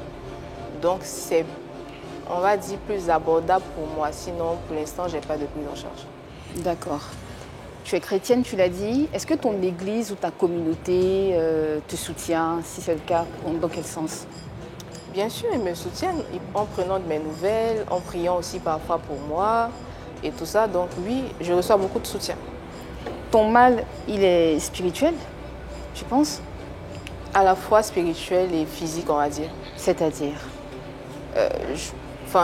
Donc, c'est, on va dire, plus abordable pour moi. Sinon, pour l'instant, j'ai pas de prise en charge. D'accord. Tu es chrétienne, tu l'as dit. Est-ce que ton église ou ta communauté te soutient? Si c'est le cas, dans quel sens? Bien sûr, ils me soutiennent en prenant de mes nouvelles, en priant aussi parfois pour moi et tout ça. Donc oui, je reçois beaucoup de soutien. Ton mal, il est spirituel, tu penses? À la fois spirituel et physique, on va dire. C'est-à-dire?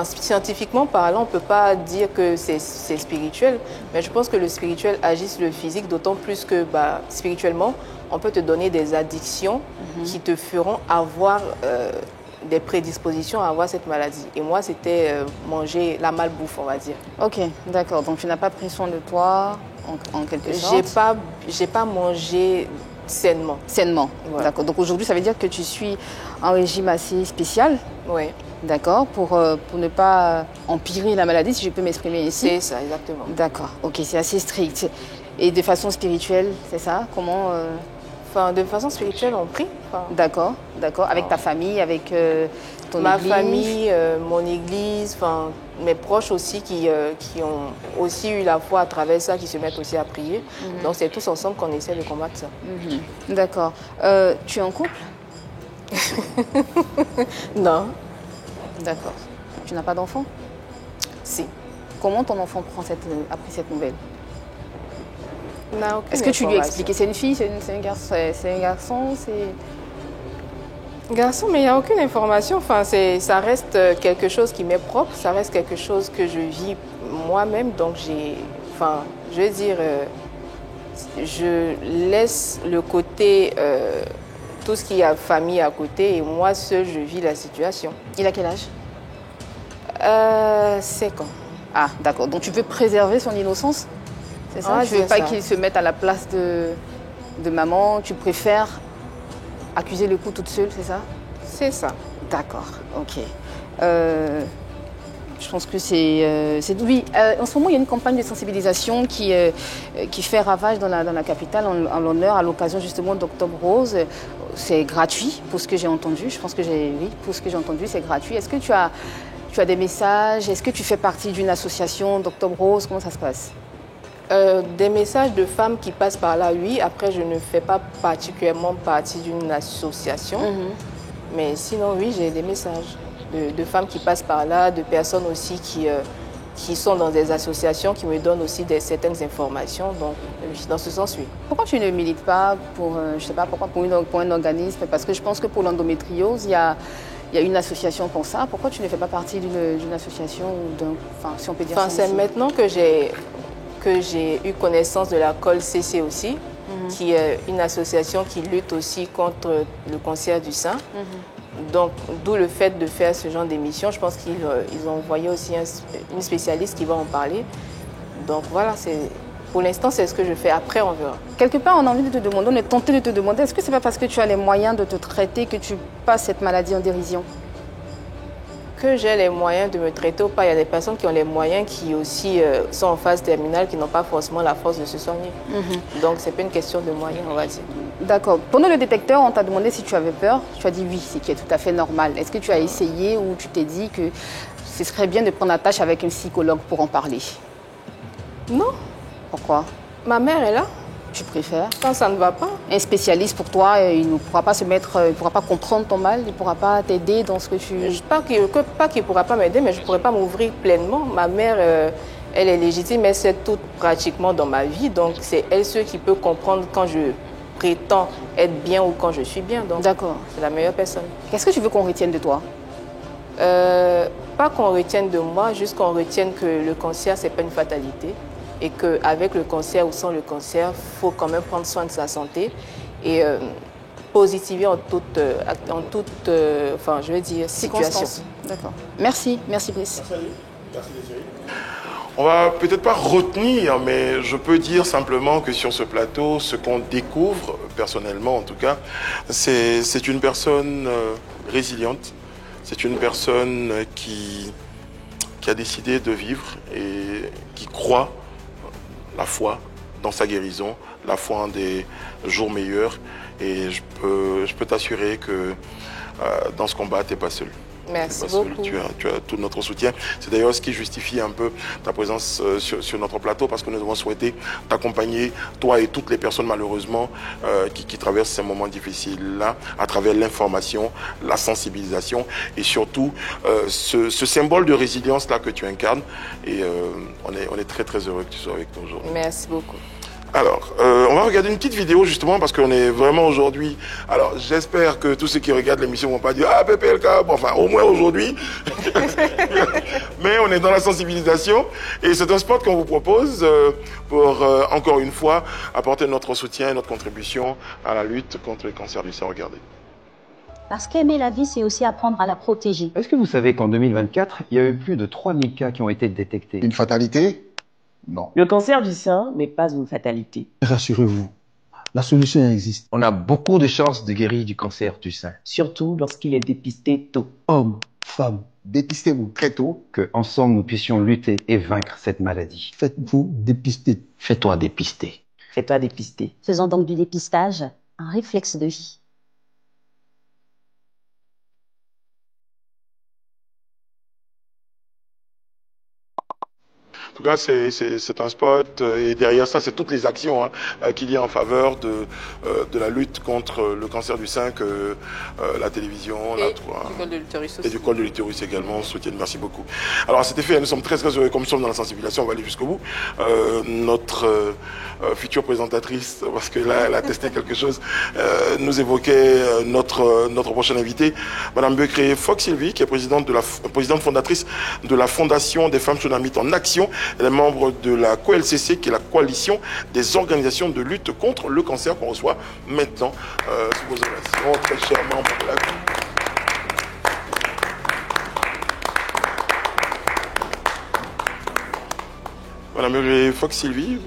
Scientifiquement parlant, on ne peut pas dire que c'est spirituel, mais je pense que le spirituel agit sur le physique, d'autant plus que spirituellement, on peut te donner des addictions qui te feront avoir des prédispositions à avoir cette maladie. Et moi, c'était manger la malbouffe, on va dire. Ok, d'accord. Donc tu n'as pas pris soin de toi, en quelque sorte? J'ai pas mangé sainement. Sainement, ouais. D'accord. Donc aujourd'hui, ça veut dire que tu suis un régime assez spécial? Oui. D'accord, pour ne pas empirer la maladie, si je peux m'exprimer ici. C'est ça, exactement. D'accord, ok, c'est assez strict. Et de façon spirituelle, c'est ça? Comment de façon spirituelle, on prie. D'accord, d'accord. Avec ta famille, avec ton Ma église? Ma famille, mon église, mes proches aussi qui ont aussi eu la foi à travers ça, qui se mettent aussi à prier. Donc c'est tous ensemble qu'on essaie de combattre ça. D'accord. Tu es en couple? Non. D'accord. Tu n'as pas d'enfant? Si. Comment ton enfant appris cette nouvelle? Est-ce que tu lui as expliqué? C'est une fille, c'est un garçon, Garçon, mais il n'y a aucune information. Ça reste quelque chose qui m'est propre, ça reste quelque chose que je vis moi-même. Donc je veux dire, je laisse le côté, tout ce qui a famille à côté, et moi seul, je vis la situation. Il a quel âge? 5 ans. Ah, d'accord. Donc tu veux préserver son innocence? C'est ça? Tu ne veux pas qu'il se mette à la place de maman? Tu préfères accuser le coup toute seule, c'est ça? C'est ça. D'accord, ok. Je pense que c'est... Oui, en ce moment, il y a une campagne de sensibilisation qui fait ravage dans la capitale en l'honneur, à l'occasion justement d'Octobre Rose. C'est gratuit, pour ce que j'ai entendu. Je pense que pour ce que j'ai entendu, c'est gratuit. Est-ce que tu as des messages? Est-ce que tu fais partie d'une association d'Octobre Rose? Comment ça se passe? Des messages de femmes qui passent par là, oui. Après, je ne fais pas particulièrement partie d'une association. Mais sinon, oui, j'ai des messages de femmes qui passent par là, de personnes aussi qui sont dans des associations, qui me donnent aussi certaines informations. Donc, dans ce sens, oui. Pourquoi tu ne milites pas pour, je sais pas, pour un organisme? Parce que je pense que pour l'endométriose, il y a une association pour ça. Pourquoi tu ne fais pas partie d'une association ou si on peut dire ça? C'est maintenant que j'ai eu connaissance de la COL-CC aussi, qui est une association qui lutte aussi contre le cancer du sein. Donc, d'où le fait de faire ce genre d'émission. Je pense qu'ils ont envoyé aussi une spécialiste qui va en parler. Donc voilà, pour l'instant, c'est ce que je fais. Après, on verra. Quelque part, on a envie de te demander, on est tenté de te demander, est-ce que c'est pas parce que tu as les moyens de te traiter que tu passes cette maladie en dérision? Que j'ai les moyens de me traiter ou pas, il y a des personnes qui ont les moyens qui aussi sont en phase terminale, qui n'ont pas forcément la force de se soigner. Donc, c'est pas une question de moyens, on va dire. D'accord. Pendant le détecteur, on t'a demandé si tu avais peur. Tu as dit oui, c'est qui est tout à fait normal. Est-ce que tu as essayé ou tu t'es dit que ce serait bien de prendre attache avec un psychologue pour en parler? Non. Pourquoi? Ma mère est là. Tu préfères? Quand ça ne va pas. Un spécialiste pour toi, il ne pourra pas il ne pourra pas comprendre ton mal, il ne pourra pas t'aider dans ce que tu... Pas qu'il ne pourra pas m'aider, mais je ne pourrai pas m'ouvrir pleinement. Ma mère, elle est légitime, elle sait tout pratiquement dans ma vie. Donc, c'est elle seule qui peut comprendre quand je prétends être bien ou quand je suis bien. D'accord. C'est la meilleure personne. Qu'est-ce que tu veux qu'on retienne de toi? Pas qu'on retienne de moi, juste qu'on retienne que le cancer, ce n'est pas une fatalité. Et qu'avec le cancer ou sans le cancer, il faut quand même prendre soin de sa santé et positiver en toute enfin, je veux dire, situation. D'accord. Merci Brice. Merci Désiré. On va peut-être pas retenir, mais je peux dire simplement que sur ce plateau, ce qu'on découvre, personnellement en tout cas, c'est une personne résiliente, c'est une personne qui a décidé de vivre et qui croit la foi dans sa guérison, la foi en des jours meilleurs. Et je peux t'assurer que dans ce combat, tu n'es pas seul. Merci beaucoup. Tu as tout notre soutien. C'est d'ailleurs ce qui justifie un peu ta présence sur notre plateau, parce que nous avons souhaité t'accompagner, toi et toutes les personnes malheureusement qui traversent ces moments difficiles-là, à travers l'information, la sensibilisation et surtout ce symbole de résilience-là que tu incarnes. Et on est très très heureux que tu sois avec nous aujourd'hui. Merci beaucoup. Alors, on va regarder une petite vidéo justement parce qu'on est vraiment aujourd'hui... Alors, j'espère que tous ceux qui regardent l'émission ne vont pas dire « Ah, PPLK !» Bon, enfin, au moins aujourd'hui. Mais on est dans la sensibilisation et c'est un spot qu'on vous propose pour, encore une fois, apporter notre soutien et notre contribution à la lutte contre le cancer du sein. Regardez. Parce qu'aimer la vie, c'est aussi apprendre à la protéger. Est-ce que vous savez qu'en 2024, il y a eu plus de 3000 cas qui ont été détectés? Une fatalité? Non. Le cancer du sein n'est pas une fatalité. Rassurez-vous, la solution existe. On a beaucoup de chances de guérir du cancer du sein. Surtout lorsqu'il est dépisté tôt. Hommes, femmes, dépistez-vous très tôt. Que ensemble nous puissions lutter et vaincre cette maladie. Faites-vous dépister. Fais-toi dépister. Fais-toi dépister. Faisons donc du dépistage un réflexe de vie. En tout cas, c'est un spot et derrière ça, c'est toutes les actions qu'il y a en faveur de la lutte contre le cancer du sein que la télévision, et du col de l'utérus également soutiennent. Merci beaucoup. Alors à cet effet, nous sommes très très heureux, comme nous sommes dans la sensibilisation, on va aller jusqu'au bout. Notre future présentatrice, parce que là, elle a testé quelque chose, nous évoquait notre prochaine invitée, Madame Becré Fox-Sylvie, qui est présidente fondatrice de la Fondation des femmes tsunamites en action. Elle est membre de la COLCC, qui est la coalition des organisations de lutte contre le cancer, qu'on reçoit maintenant sous vos ovations, très chers membres de la vie. Madame Fox-Sylvie,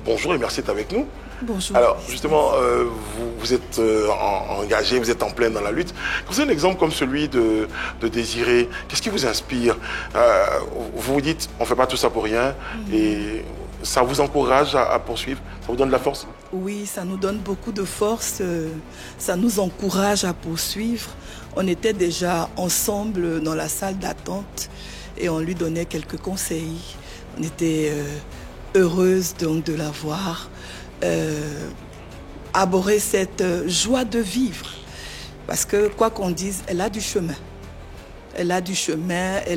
bonjour et merci d'être avec nous. Bonjour. Alors, justement, vous êtes engagé, vous êtes en pleine dans la lutte. Quand c'est un exemple comme celui de Désiré, qu'est-ce qui vous inspire? Vous vous dites, on ne fait pas tout ça pour rien, et ça vous encourage à poursuivre? Ça vous donne de la force? Oui, ça nous donne beaucoup de force, ça nous encourage à poursuivre. On était déjà ensemble dans la salle d'attente et on lui donnait quelques conseils. On était heureuse donc de la voir. Aborder cette joie de vivre, parce que quoi qu'on dise, elle a du chemin, elle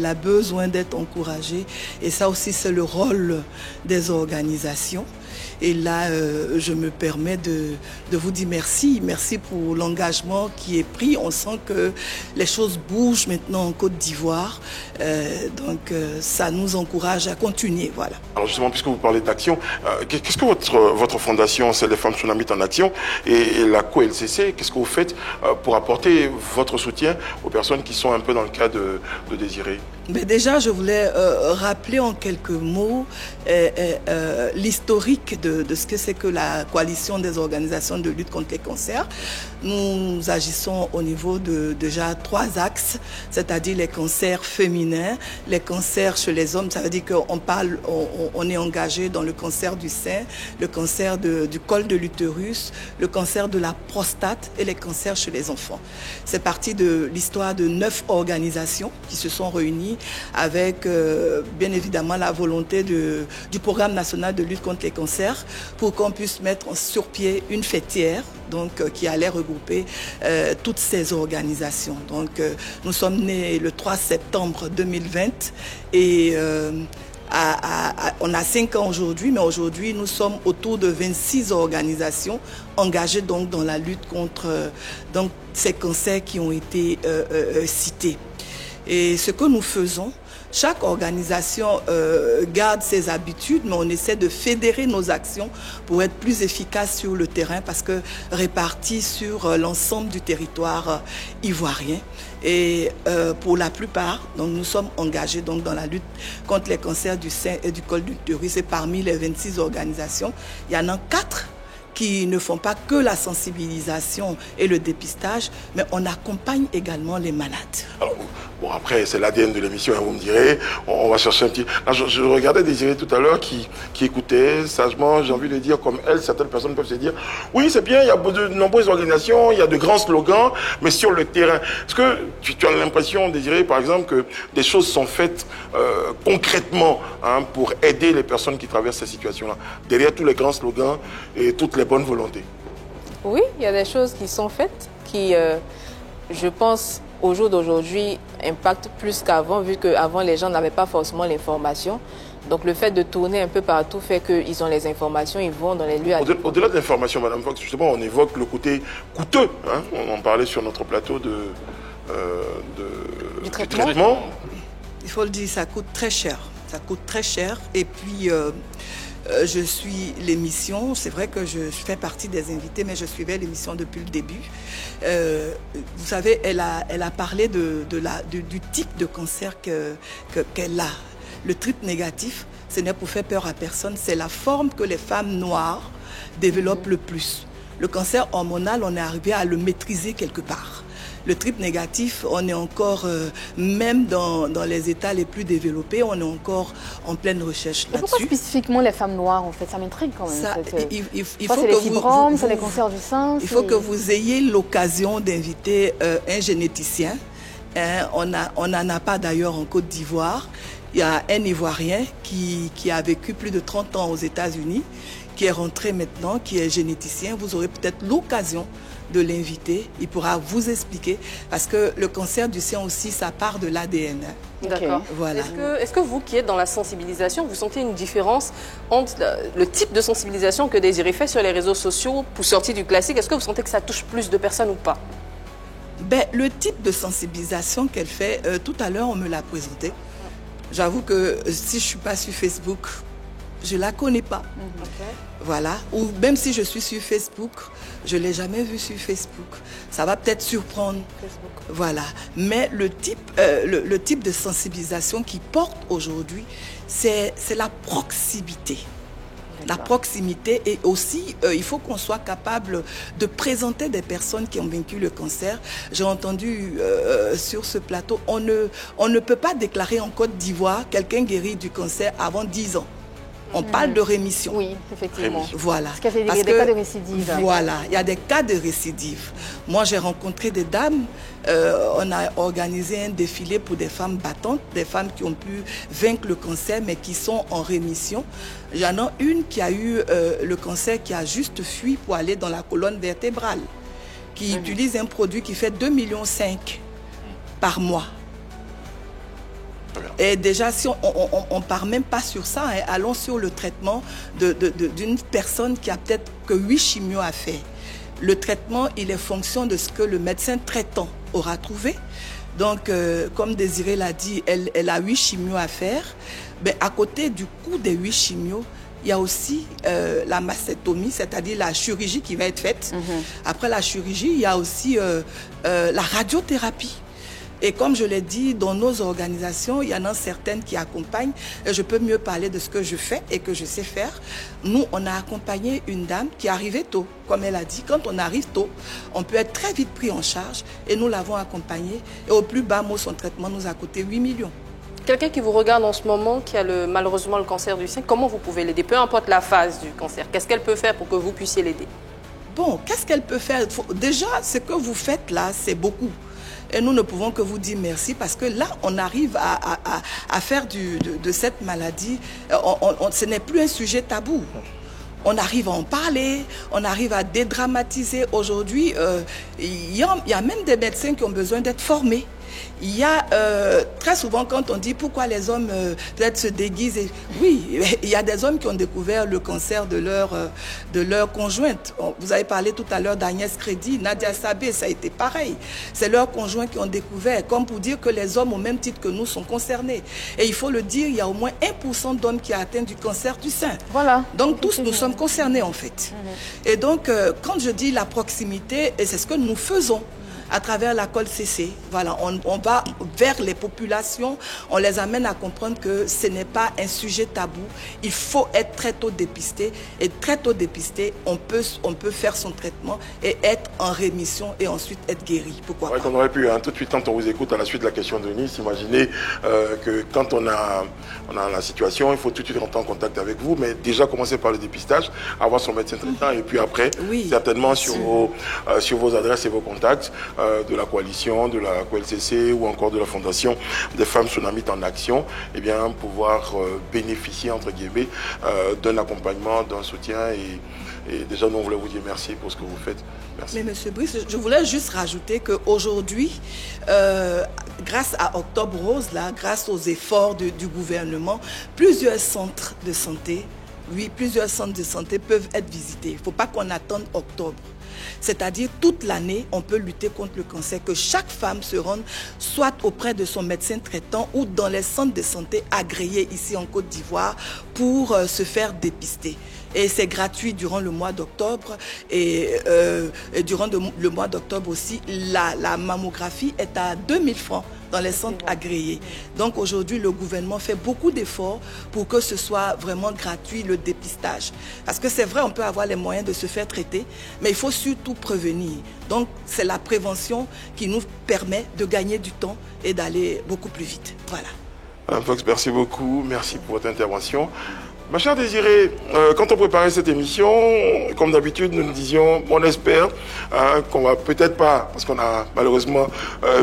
a besoin d'être encouragée, et ça aussi c'est le rôle des organisations. Et là, je me permets de vous dire merci. Merci pour l'engagement qui est pris. On sent que les choses bougent maintenant en Côte d'Ivoire. Donc, ça nous encourage à continuer. Voilà. Alors justement, puisque vous parlez d'action, qu'est-ce que votre fondation, c'est les Femmes Tsunamite en Action, et la COLCC, qu'est-ce que vous faites pour apporter votre soutien aux personnes qui sont un peu dans le cas de Désiré? Mais déjà, je voulais rappeler en quelques mots l'historique de ce que c'est que la coalition des organisations de lutte contre les cancers. Nous agissons au niveau de déjà 3 axes, c'est-à-dire les cancers féminins, les cancers chez les hommes, ça veut dire qu'on est engagé dans le cancer du sein, le cancer du col de l'utérus, le cancer de la prostate et les cancers chez les enfants. C'est parti de l'histoire de 9 organisations qui se sont réunies avec bien évidemment la volonté du programme national de lutte contre les cancers pour qu'on puisse mettre sur pied une fêtière qui allait regrouper toutes ces organisations. Donc nous sommes nés le 3 septembre 2020 et on a 5 ans aujourd'hui, mais aujourd'hui nous sommes autour de 26 organisations engagées donc dans la lutte contre ces cancers qui ont été cités. Et ce que nous faisons, chaque organisation garde ses habitudes, mais on essaie de fédérer nos actions pour être plus efficaces sur le terrain parce que répartis sur l'ensemble du territoire ivoirien. Et pour la plupart, donc, nous sommes engagés donc, dans la lutte contre les cancers du sein et du col de l'utérus. Et parmi les 26 organisations, il y en a 4 qui ne font pas que la sensibilisation et le dépistage, mais on accompagne également les malades. Alors, bon, après, c'est l'ADN de l'émission, hein, vous me direz, on va chercher un petit... Là, je regardais Désiré tout à l'heure qui écoutait sagement, j'ai envie de dire, comme elle, certaines personnes peuvent se dire, oui, c'est bien, il y a de nombreuses organisations, il y a de grands slogans, mais sur le terrain, est-ce que tu as l'impression, Désiré, par exemple, que des choses sont faites concrètement pour aider les personnes qui traversent ces situations-là, derrière tous les grands slogans et toutes les bonnes volontés? Oui, il y a des choses qui sont faites qui, je pense, au jour d'aujourd'hui, impactent plus qu'avant, vu qu'avant, les gens n'avaient pas forcément l'information. Donc, le fait de tourner un peu partout fait qu'ils ont les informations, ils vont dans les lieux... Au-delà de l'information, Madame Fox, justement, on évoque le côté coûteux. Hein, on en parlait sur notre plateau du traitement. Il faut le dire, ça coûte très cher. Ça coûte très cher. Et puis... je suis l'émission, c'est vrai que je fais partie des invités, mais je suivais l'émission depuis le début. Vous savez, elle a parlé du type de cancer qu'elle a. Le triple négatif, ce n'est pour faire peur à personne, c'est la forme que les femmes noires développent le plus. Le cancer hormonal, on est arrivé à le maîtriser quelque part. Le triple négatif, on est encore, même dans les États les plus développés, on est encore en pleine recherche là-dessus. Pourquoi spécifiquement les femmes noires, en fait? Ça m'intrigue quand même. Il faut c'est les fibromes, c'est les cancers du sein. Il faut que vous ayez l'occasion d'inviter un généticien. On n'en a pas d'ailleurs en Côte d'Ivoire. Il y a un Ivoirien qui a vécu plus de 30 ans aux États-Unis, qui est rentré maintenant, qui est généticien. Vous aurez peut-être l'occasion de l'inviter, il pourra vous expliquer, parce que le cancer du sein aussi, ça part de l'ADN. D'accord. Voilà. Est-ce que vous qui êtes dans la sensibilisation, vous sentez une différence entre le type de sensibilisation que Désiré fait sur les réseaux sociaux pour sortir du classique? Est-ce que vous sentez que ça touche plus de personnes ou pas? Le type de sensibilisation qu'elle fait, tout à l'heure, on me l'a présenté. J'avoue que si je ne suis pas sur Facebook, je ne la connais pas. Voilà. Ou même si je suis sur Facebook, je ne l'ai jamais vue sur Facebook. Ça va peut-être surprendre. Voilà. Mais le type de sensibilisation qui porte aujourd'hui, c'est la proximité. La proximité, et aussi, il faut qu'on soit capable de présenter des personnes qui ont vaincu le cancer. J'ai entendu sur ce plateau, on ne peut pas déclarer en Côte d'Ivoire quelqu'un guéri du cancer avant 10 ans. On parle de rémission. Oui, effectivement. Voilà. Parce qu'il y a des cas de récidive. Voilà, il y a des cas de récidive. Moi, j'ai rencontré des dames. On a organisé un défilé pour des femmes battantes, des femmes qui ont pu vaincre le cancer, mais qui sont en rémission. Il y en a une qui a eu le cancer, qui a juste fui pour aller dans la colonne vertébrale, qui utilise un produit qui fait 2,5 millions par mois. Et déjà, si on ne part même pas sur ça, hein, allons sur le traitement d'une personne qui a peut-être que 8 chimios à faire. Le traitement, il est fonction de ce que le médecin traitant aura trouvé. Donc, comme Désirée l'a dit, elle a 8 chimios à faire. Mais à côté du coût des 8 chimios, il y a aussi la mastectomie, c'est-à-dire la chirurgie qui va être faite. Après la chirurgie, il y a aussi la radiothérapie. Et comme je l'ai dit, dans nos organisations, il y en a certaines qui accompagnent. Et je peux mieux parler de ce que je fais et que je sais faire. Nous, on a accompagné une dame qui arrivait tôt. Comme elle a dit, quand on arrive tôt, on peut être très vite pris en charge. Et nous l'avons accompagnée. Et au plus bas mot, son traitement nous a coûté 8 millions. Quelqu'un qui vous regarde en ce moment, qui a malheureusement le cancer du sein, comment vous pouvez l'aider? Peu importe la phase du cancer, qu'est-ce qu'elle peut faire pour que vous puissiez l'aider? Bon, qu'est-ce qu'elle peut faire? Déjà, ce que vous faites là, c'est beaucoup. Et nous ne pouvons que vous dire merci parce que là, on arrive à faire de cette maladie, ce n'est plus un sujet tabou. On arrive à en parler, on arrive à dédramatiser. Aujourd'hui, il y a même des médecins qui ont besoin d'être formés. Il y a très souvent quand on dit pourquoi les hommes peut-être se déguisent. Oui, il y a des hommes qui ont découvert le cancer de leur conjointe. Vous avez parlé tout à l'heure d'Agnès Crédit, Nadia Sabé, ça a été pareil. C'est leurs conjoints qui ont découvert, comme pour dire que les hommes au même titre que nous sont concernés. Et il faut le dire, il y a au moins 1% d'hommes qui a atteint du cancer du sein. Voilà. Donc tous nous sommes concernés en fait. Et donc quand je dis la proximité, et c'est ce que nous faisons. À travers la COL-CC, voilà, on va vers les populations, on les amène à comprendre que ce n'est pas un sujet tabou. Il faut être très tôt dépisté. Et très tôt dépisté, on peut faire son traitement et être en rémission et ensuite être guéri. Pourquoi pas? On aurait pu, hein, tout de suite, quand on vous écoute à la suite de la question de Nice, imaginez que quand on a la situation, il faut tout de suite rentrer en contact avec vous, mais déjà commencer par le dépistage, avoir son médecin traitant et puis après, certainement sur vos adresses et vos contacts, de la coalition, de la COLCC ou encore de la Fondation des femmes tsunamites en action, eh bien, pouvoir bénéficier, entre guillemets, d'un accompagnement, d'un soutien. Et déjà, nous, on voulait vous dire merci pour ce que vous faites. Merci. Mais Monsieur Brice, je voulais juste rajouter qu'aujourd'hui, grâce à Octobre Rose, là, grâce aux efforts du gouvernement, plusieurs centres de santé, peuvent être visités. Il ne faut pas qu'on attende octobre. C'est-à-dire toute l'année, on peut lutter contre le cancer, que chaque femme se rende soit auprès de son médecin traitant ou dans les centres de santé agréés ici en Côte d'Ivoire pour se faire dépister. Et c'est gratuit durant le mois d'octobre et durant le mois d'octobre aussi, la mammographie est à 2000 francs dans les centres agréés. Donc aujourd'hui, le gouvernement fait beaucoup d'efforts pour que ce soit vraiment gratuit le dépistage. Parce que c'est vrai, on peut avoir les moyens de se faire traiter, mais il faut surtout prévenir. Donc c'est la prévention qui nous permet de gagner du temps et d'aller beaucoup plus vite. Voilà. Madame Fox, merci beaucoup. Merci pour votre intervention. Ma chère Désirée, quand on préparait cette émission, comme d'habitude, nous nous disions, on espère qu'on va peut-être pas, parce qu'on a malheureusement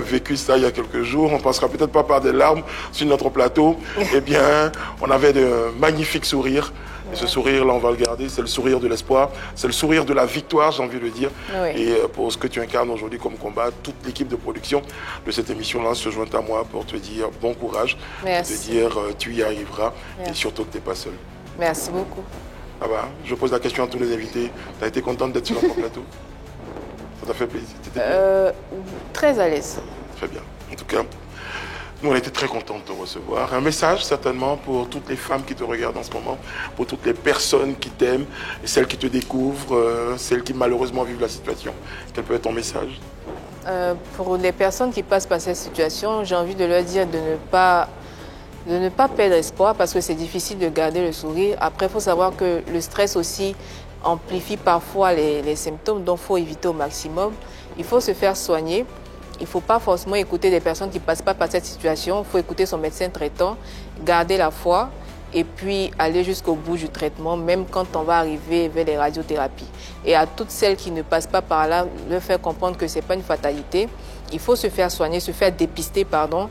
vécu ça il y a quelques jours, on passera peut-être pas par des larmes sur notre plateau. Eh bien, on avait de magnifiques sourires. Et ce sourire-là, on va le garder, c'est le sourire de l'espoir, c'est le sourire de la victoire, j'ai envie de le dire. Oui. Et pour ce que tu incarnes aujourd'hui comme combat, toute l'équipe de production de cette émission-là se joint à moi pour te dire bon courage, merci. Pour te dire tu y arriveras, merci. Et surtout que tu n'es pas seul. Merci beaucoup. Ah bah, je pose la question à tous les invités. Tu as été contente d'être sur notre plateau? Ça t'a fait plaisir? Très à l'aise. Très bien. En tout cas, nous, on était très contents de te recevoir. Un message, certainement, pour toutes les femmes qui te regardent en ce moment, pour toutes les personnes qui t'aiment, et celles qui te découvrent, celles qui malheureusement vivent la situation. Quel peut être ton message? Pour les personnes qui passent par cette situation, j'ai envie de leur dire de ne pas perdre espoir parce que c'est difficile de garder le sourire. Après, il faut savoir que le stress aussi amplifie parfois les symptômes, donc il faut éviter au maximum. Il faut se faire soigner. Il ne faut pas forcément écouter des personnes qui ne passent pas par cette situation. Il faut écouter son médecin traitant, garder la foi et puis aller jusqu'au bout du traitement, même quand on va arriver vers les radiothérapies. Et à toutes celles qui ne passent pas par là, leur faire comprendre que ce n'est pas une fatalité. Il faut se faire soigner, se faire dépister, pardon.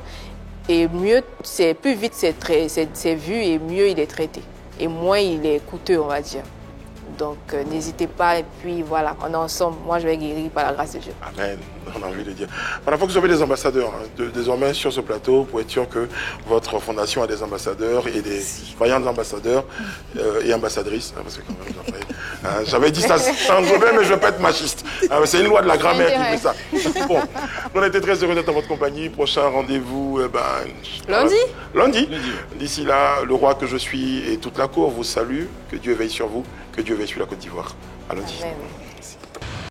Et mieux, plus vite c'est vu et mieux il est traité. Et moins il est coûteux, on va dire. Donc n'hésitez pas et puis voilà, on est ensemble. Moi je vais guérir par la grâce de Dieu. Amen. On a envie de dire. Voilà, faut que vous avez des ambassadeurs. Désormais sur ce plateau, pour être sûr que votre fondation a des ambassadeurs et des vaillants ambassadeurs et ambassadrices. Parce que quand même, j'avais dit ça sans mauvais, mais je ne veux pas être machiste. C'est une loi de la grammaire qui fait ça. Bon, on a été très heureux d'être en votre compagnie. Prochain rendez-vous, lundi. Lundi. D'ici là, le roi que je suis et toute la cour vous salue. Que Dieu veille sur vous. Que Dieu veille sur la Côte d'Ivoire. À lundi. Amen.